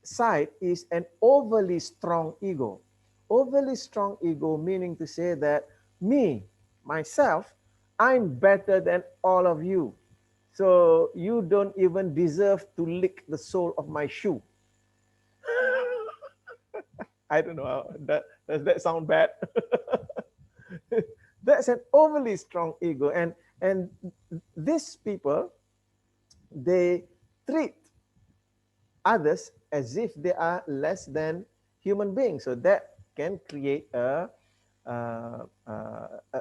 side is an overly strong ego. Overly strong ego meaning to say that me, myself, I'm better than all of you. So you don't even deserve to lick the sole of my shoe. I don't know. Does that sound bad? That's an overly strong ego. And these people, they treat others as if they are less than human beings. So that can create a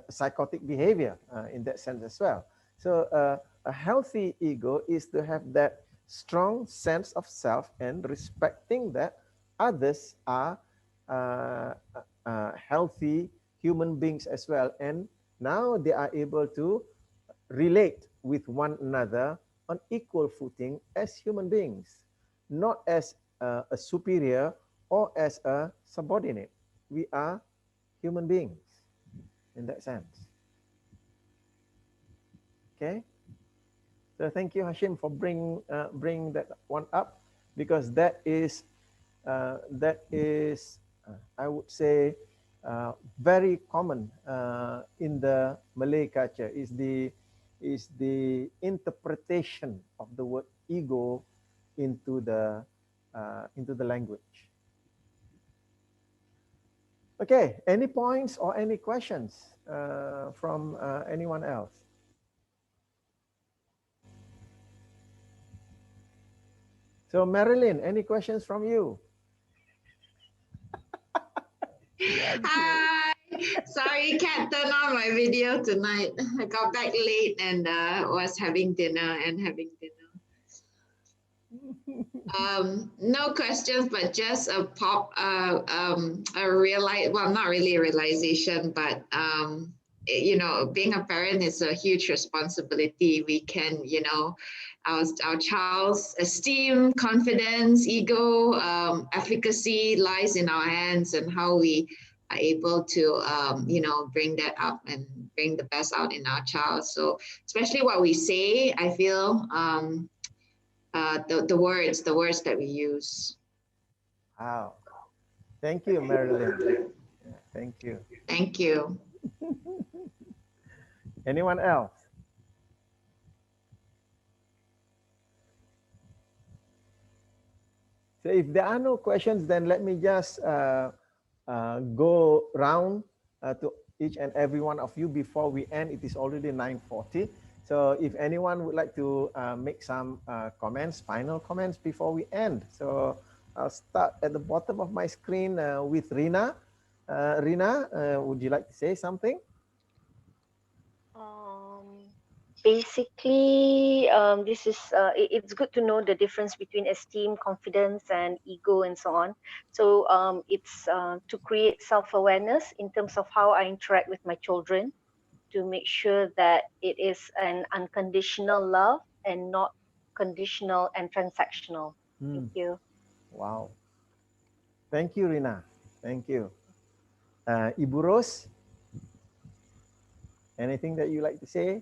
psychotic behavior in that sense as well. So a healthy ego is to have that strong sense of self and respecting that others are healthy human beings as well. And now they are able to relate with one another on equal footing as human beings, not as a superior or as a subordinate. We are human beings in that sense. Okay. So thank you, Hashim, for bring that one up, because I would say very common in the Malay culture is the interpretation of the word ego into the language. Okay, any points or any questions from anyone else? So Marilyn, any questions from you? Hi. Sorry, can't turn on my video tonight. I got back late and was having dinner. No questions, but just a well, not really a realization, but you know, being a parent is a huge responsibility. We can, you know, our child's esteem, confidence, ego, efficacy lies in our hands, and how we are able to, you know, bring that up and bring the best out in our child. So especially what we say, I feel the words that we use. Wow. Thank you, Marilyn. Yeah, thank you. Thank you. Anyone else? So if there are no questions, then let me just go round to each and every one of you before we end. It is already 9:40. So if anyone would like to make some comments, final comments before we end. So I'll start at the bottom of my screen with Rina. Rina, would you like to say something? Basically, this is it's good to know the difference between esteem, confidence, and ego, and so on. So it's to create self-awareness in terms of how I interact with my children, to make sure that it is an unconditional love and not conditional and transactional. Thank you. Wow. Thank you, Rina. Thank you. Ibu Rose, anything that you like to say?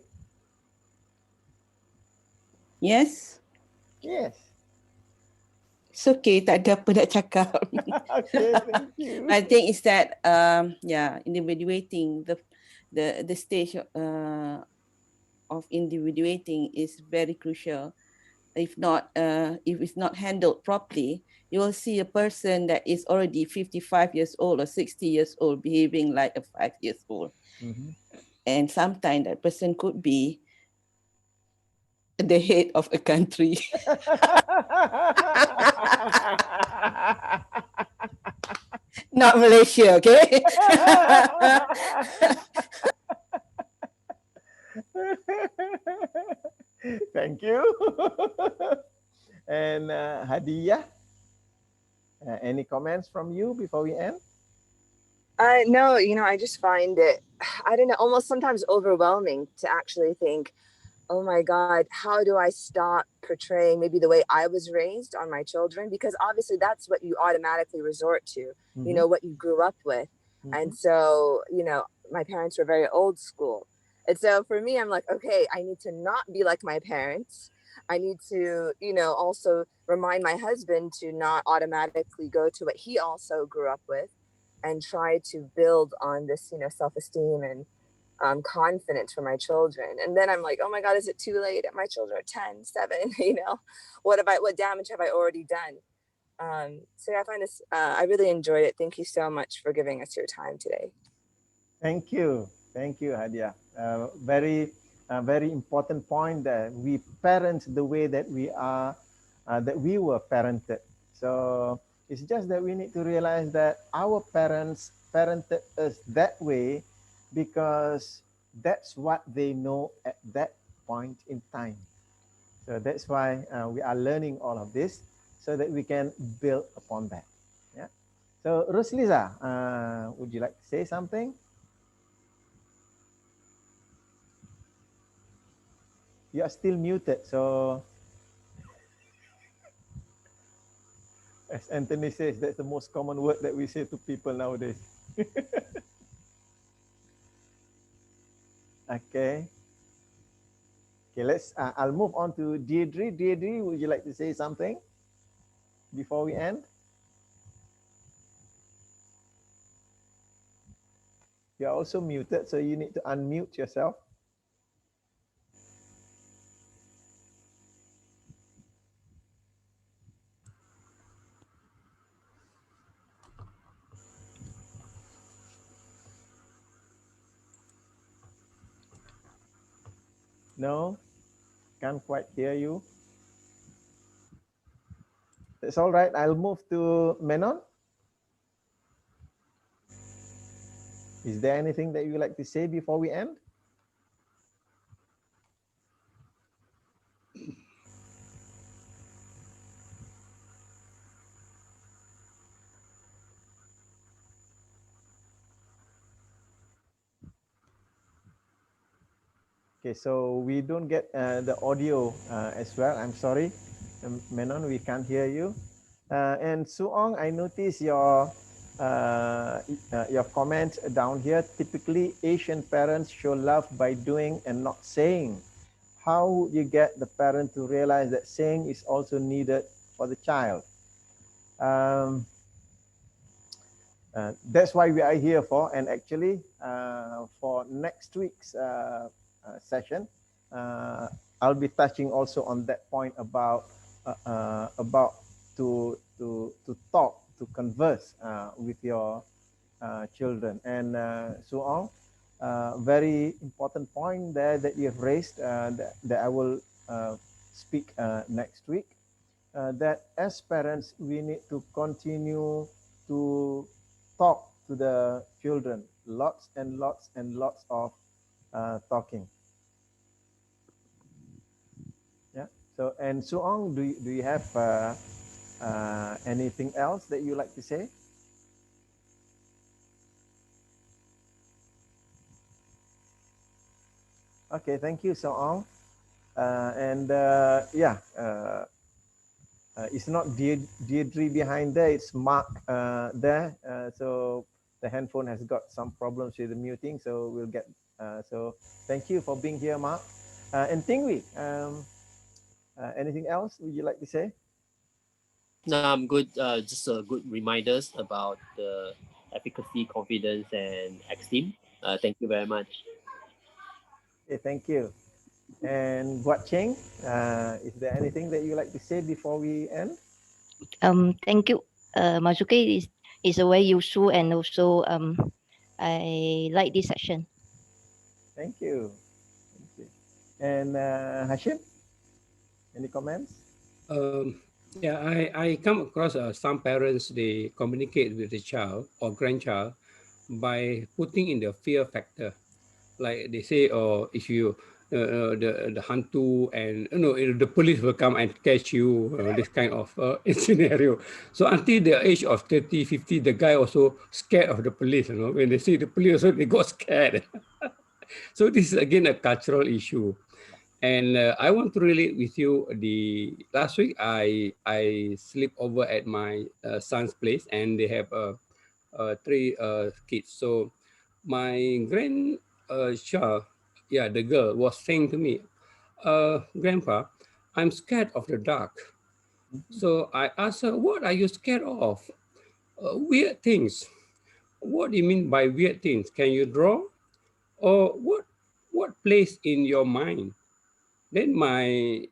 Yes. Yes. It's okay, tak ada apa nak cakap. Okay, thank you. I think it's that individuating the stage of individuating is very crucial. If it's not handled properly, you will see a person that is already 55 years old or 60 years old behaving like a 5 years old. And sometimes that person could be the head of a country. Not Malaysia, okay? Thank you. And Hadiyah, any comments from you before we end? No, you know, I just find it, I don't know, almost sometimes overwhelming to actually think, oh my God, how do I stop portraying maybe the way I was raised on my children? Because obviously that's what you automatically resort to, you know, what you grew up with. And so, you know, my parents were very old school. And so for me, I'm like, okay, I need to not be like my parents. I need to, you know, also remind my husband to not automatically go to what he also grew up with, and try to build on this, you know, self-esteem and confidence for my children. And then I'm like, oh my God, is it too late? My children are 10, 7, you know, what damage have I already done? So yeah, I find this, I really enjoyed it. Thank you so much for giving us your time today. Thank you. Thank you, Hadia. Very important point that we parent the way that we are, that we were parented. So it's just that we need to realize that our parents parented us that way because that's what they know at that point in time. So that's why we are learning all of this so that we can build upon that. Yeah. So Rusliza, would you like to say something? You are still muted. So as Anthony says, that's the most common word that we say to people nowadays. Okay. Okay, I'll move on to Deirdre. Deirdre, would you like to say something before we end? You're also muted, so you need to unmute yourself. No, can't quite hear you. That's all right. I'll move to Menon. Is there anything that you would like to say before we end? Okay, so we don't get the audio as well. I'm sorry, Menon, we can't hear you. And Suong, I noticed your comment down here. Typically, Asian parents show love by doing and not saying. How would you get the parent to realize that saying is also needed for the child? That's why we are here for. And actually, for next week's session, I'll be touching also on that point about to talk, to converse with your children. And so on. Very important point there that you have raised that I will speak next week. That as parents, we need to continue to talk to the children, lots and lots and lots of talking. Yeah. So and so on. Do you have anything else that you like to say? Okay, thank you, So On. And yeah, it's not Deirdre behind there, it's Mark there. So the handphone has got some problems with the muting, so we'll get, so thank you for being here, Mark. And Tingwi, anything else would you like to say? No, I'm good. Just good reminders about the efficacy, confidence, and esteem. Thank you very much. Okay, thank you. And Guat Cheng, is there anything that you like to say before we end? Thank you. Mazuki is a very useful, and also I like this session. Thank you. Thank you. And Hashim, any comments? Yeah, I come across some parents, they communicate with the child or grandchild by putting in the fear factor. Like they say, oh, if you, the hantu and, the police will come and catch you, this kind of scenario. So until the age of 30, 50, the guy also scared of the police, when they see the police also, they got scared. So this is again a cultural issue. And I want to relate with you. The last week I sleep over at my son's place, and they have three kids. So my grandchild, yeah, the girl was saying to me, "Grandpa, I'm scared of the dark." So I asked her, "What are you scared of?" Weird things. What do you mean by weird things? Can you draw? Or what place in your mind? Then my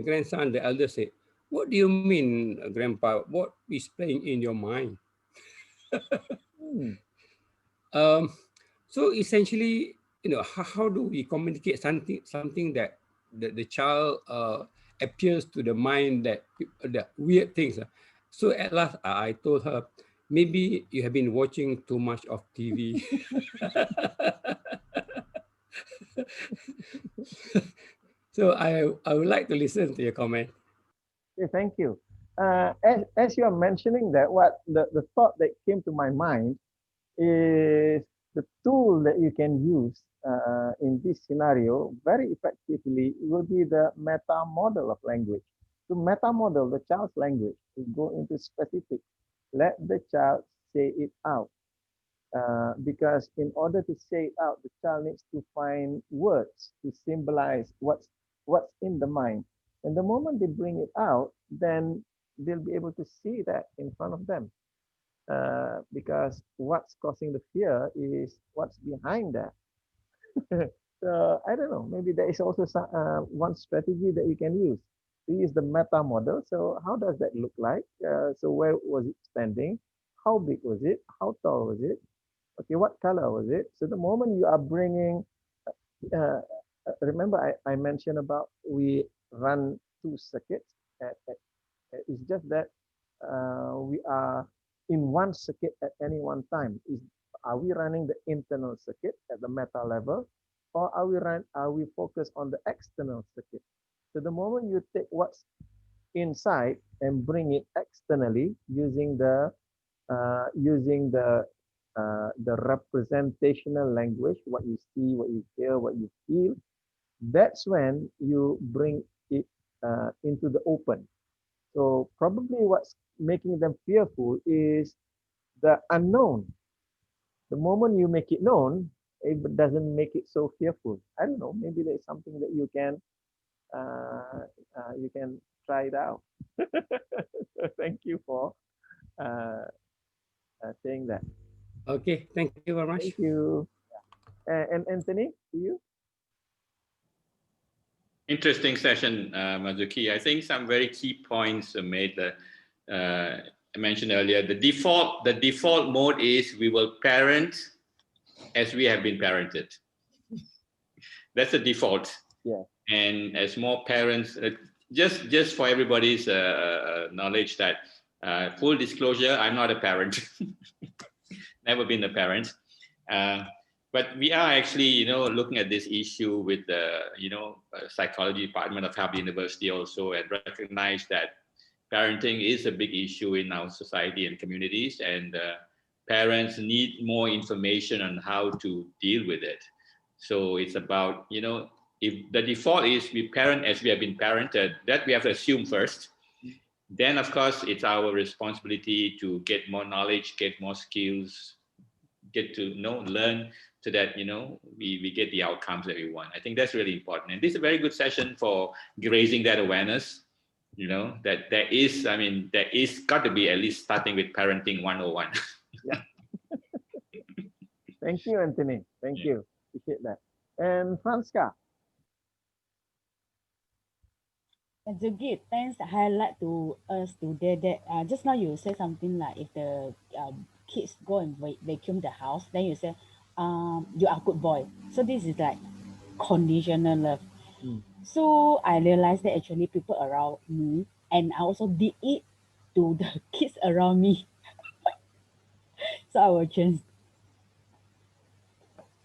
grandson, the elder, said, "What do you mean, Grandpa? What is playing in your mind?" um, so essentially, how do we communicate something that the child appears to the mind that weird things. So at last, I told her, maybe you have been watching too much of TV. So I would like to listen to your comment. Okay, thank you. As you are mentioning that, what the thought that came to my mind is the tool that you can use in this scenario very effectively will be the meta model of language. To meta model the child's language, to go into specific, let the child say it out. Because in order to say it out, the child needs to find words to symbolize what's in the mind. And the moment they bring it out, then they'll be able to see that in front of them. Because what's causing the fear is what's behind that. So I don't know. Maybe there is also one strategy that you can use. To use the meta model. So how does that look like? So where was it standing? How big was it? How tall was it? Okay, what color was it? So the moment you are bringing, uh, remember I mentioned about we run two circuits. It's just that we are in one circuit at any one time. Are we running the internal circuit at the meta level, or are we focused on the external circuit? So the moment you take what's inside and bring it externally using the representational language, what you see, what you hear, what you feel, that's when you bring it into the open. So probably what's making them fearful is the unknown. The moment you make it known, it doesn't make it so fearful. I don't know. Maybe there's something that you can try it out. Thank you for uh, saying that. Okay, thank you very much. Thank you. And Anthony, to you. Interesting session, Mazuki. I think some very key points are made. I mentioned earlier, the default mode is we will parent as we have been parented. That's the default. Yeah. And as more parents, just for everybody's knowledge, that full disclosure, I'm not a parent. Never been a parent. But we are actually, looking at this issue with the, psychology department of Harvard University also, and recognize that parenting is a big issue in our society and communities, and parents need more information on how to deal with it. So it's about, if the default is we parent as we have been parented, that we have to assume first. Then, of course, it's our responsibility to get more knowledge, get more skills, get to learn, so that we get the outcomes that we want. I think that's really important, and this is a very good session for raising that awareness. That there is got to be at least starting with parenting 101. Yeah. Thank you, Anthony. Thank you. Appreciate that. And Franska. Jugit, thanks highlight to us today that just now you say something like if the kids go and vacuum the house, then you say, you are a good boy. So this is like conditional love. So I realized that actually people around me, and I also did it to the kids around me. So I will change.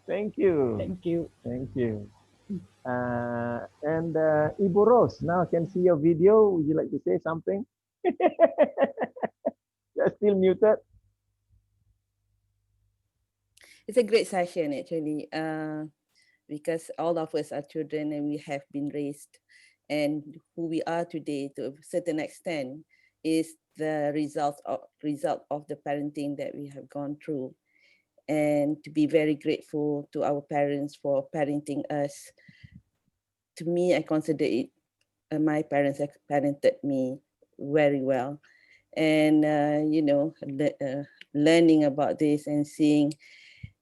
Thank you. Thank you. Thank you. And Ibu Rose, now I can see your video. Would you like to say something? You're still muted. It's a great session actually, because all of us are children and we have been raised, and who we are today to a certain extent is the result of the parenting that we have gone through. And to be very grateful to our parents for parenting us. To me, I consider it, my parents have parented me very well. And, learning about this and seeing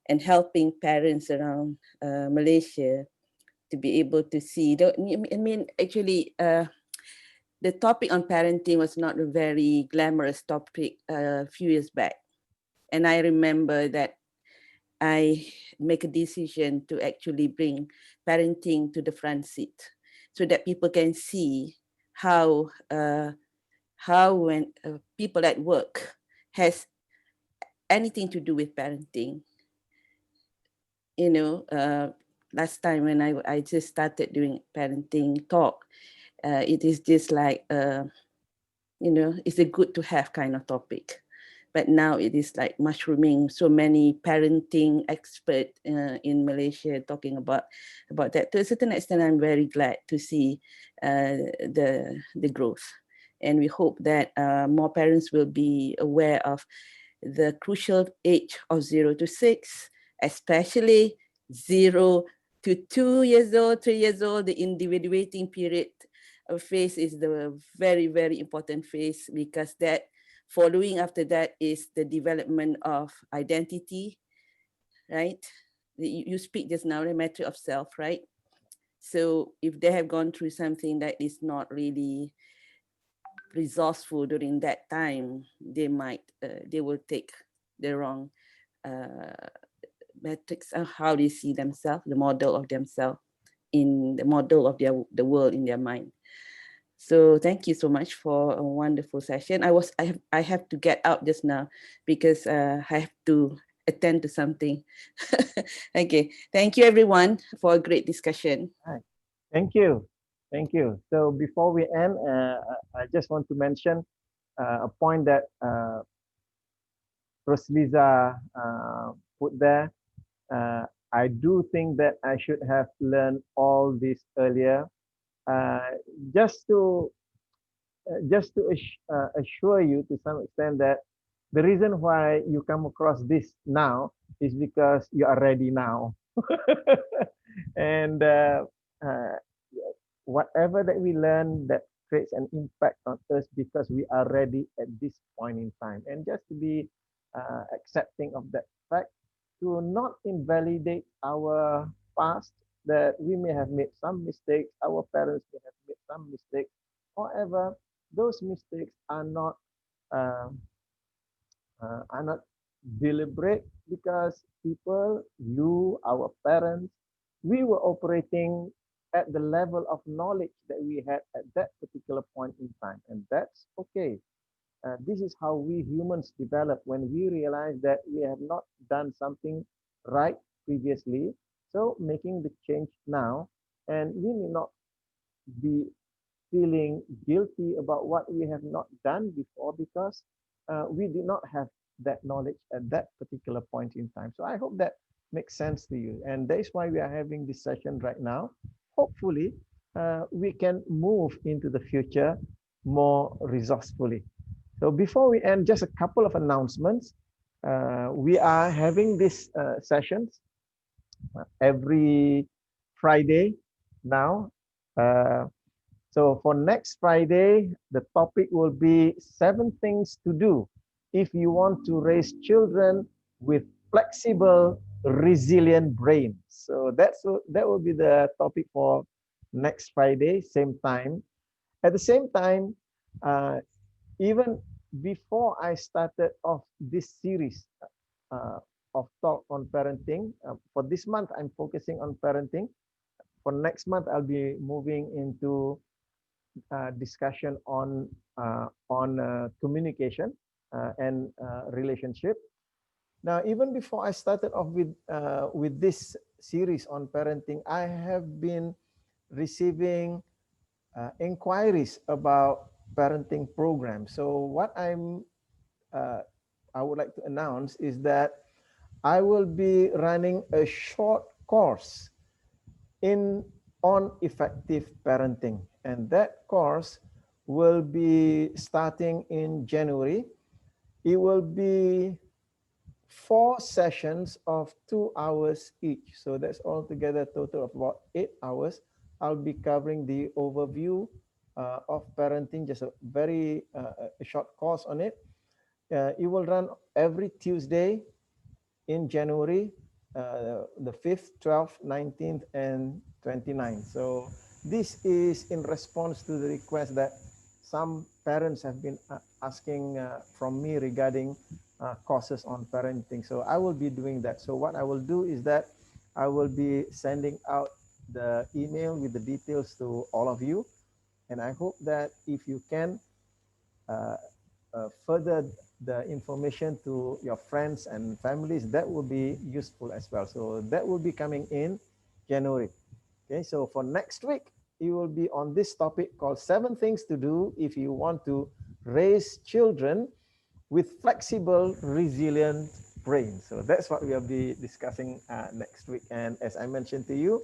and helping parents around Malaysia to be able to see. Actually, the topic on parenting was not a very glamorous topic a few years back. And I remember that I make a decision to actually bring parenting to the front seat so that people can see how when people at work has anything to do with parenting. Last time when I just started doing parenting talk, it is just like, it's a good to have kind of topic. But now it is like mushrooming. So many parenting experts in Malaysia talking about that. To a certain extent, I'm very glad to see the growth. And we hope that more parents will be aware of the crucial age of 0 to 6, especially 0 to 2 years old, 3 years old. The individuating period phase is the very, very important phase, because that following after that is the development of identity, right? You speak just now, the matter of self, right? So if they have gone through something that is not really resourceful during that time, they will take the wrong metrics of how they see themselves, the model of themselves, in the model of the world in their mind. So thank you so much for a wonderful session. I have to get out just now because I have to attend to something. Okay, thank you everyone for a great discussion. Right. Thank you. Thank you. So before we end, I just want to mention a point that Rosliza put there. Uh, I do think that I should have learned all this earlier. Uh, just to assure you to some extent that the reason why you come across this now is because you are ready now. And uh, whatever that we learn that creates an impact on us because we are ready at this point in time. And just to be accepting of that fact, to not invalidate our past, that we may have made some mistakes, our parents may have made some mistakes. However, those mistakes uh, are not deliberate because people, you, our parents, we were operating at the level of knowledge that we had at that particular point in time. And that's okay. This is how we humans develop when we realize that we have not done something right previously. So making the change now, and we may not be feeling guilty about what we have not done before because we did not have that knowledge at that particular point in time. So I hope that makes sense to you. And that is why we are having this session right now. Hopefully, we can move into the future more resourcefully. So before we end, just a couple of announcements. We are having these sessions every Friday now. Uh, so for next Friday, the topic will be 7 things to do if you want to raise children with flexible, resilient brains. So that will be the topic for next Friday, same time. At the same time, uh, even before I started off this series uh, of talk on parenting, for this month, I'm focusing on parenting. For next month, I'll be moving into discussion on communication and relationship. Now, even before I started off with this series on parenting, I have been receiving inquiries about parenting programs. So what uh, I would like to announce is that I will be running a short course in on effective parenting, and that course will be starting in January. It will be 4 sessions of 2 hours each, so that's altogether a total of about 8 hours. I'll be covering the overview of parenting, just a very a short course on it. It will run every Tuesday in January, the 5th, 12th, 19th, and 29th. So this is in response to the request that some parents have been asking from me regarding courses on parenting. So I will be doing that. So what I will do is that I will be sending out the email with the details to all of you. And I hope that if you can uh, further the information to your friends and families, that will be useful as well. So that will be coming in January. Okay, so for next week, it will be on this topic called 7 things to do if you want to raise children with flexible, resilient brains. So that's what we'll be discussing next week. And as I mentioned to you,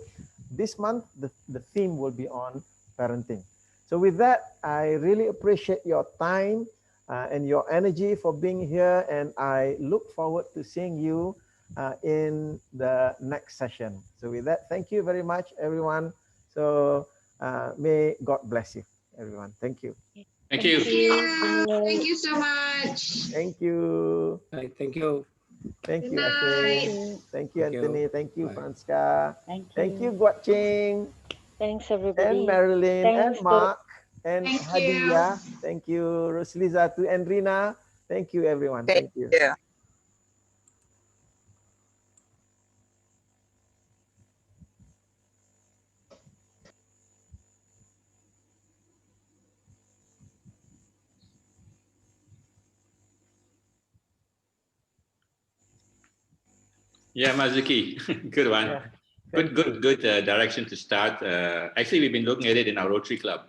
this month, the theme will be on parenting. So with that, I really appreciate your time and your energy for being here. And I look forward to seeing you in the next session. So with that, thank you very much, everyone. So may God bless you, everyone. Thank you. Thank you. Thank you so much. Thank you. Right, thank you. Thank Good you, night. Ase. Thank you, Thank you. Anthony. Thank you, Bye. Franska. Thank Thank you, you. Guat Ching, Thanks, and everybody. Marilyn, and Thanks to Mark, and Thank you. Hadia. Thank you, Roslizatu and Rina. Thank you, everyone. Thank Thank you. you. Yeah, Mazuki, good one. Yeah. Good direction to start. Actually, we've been looking at it in our Rotary Club.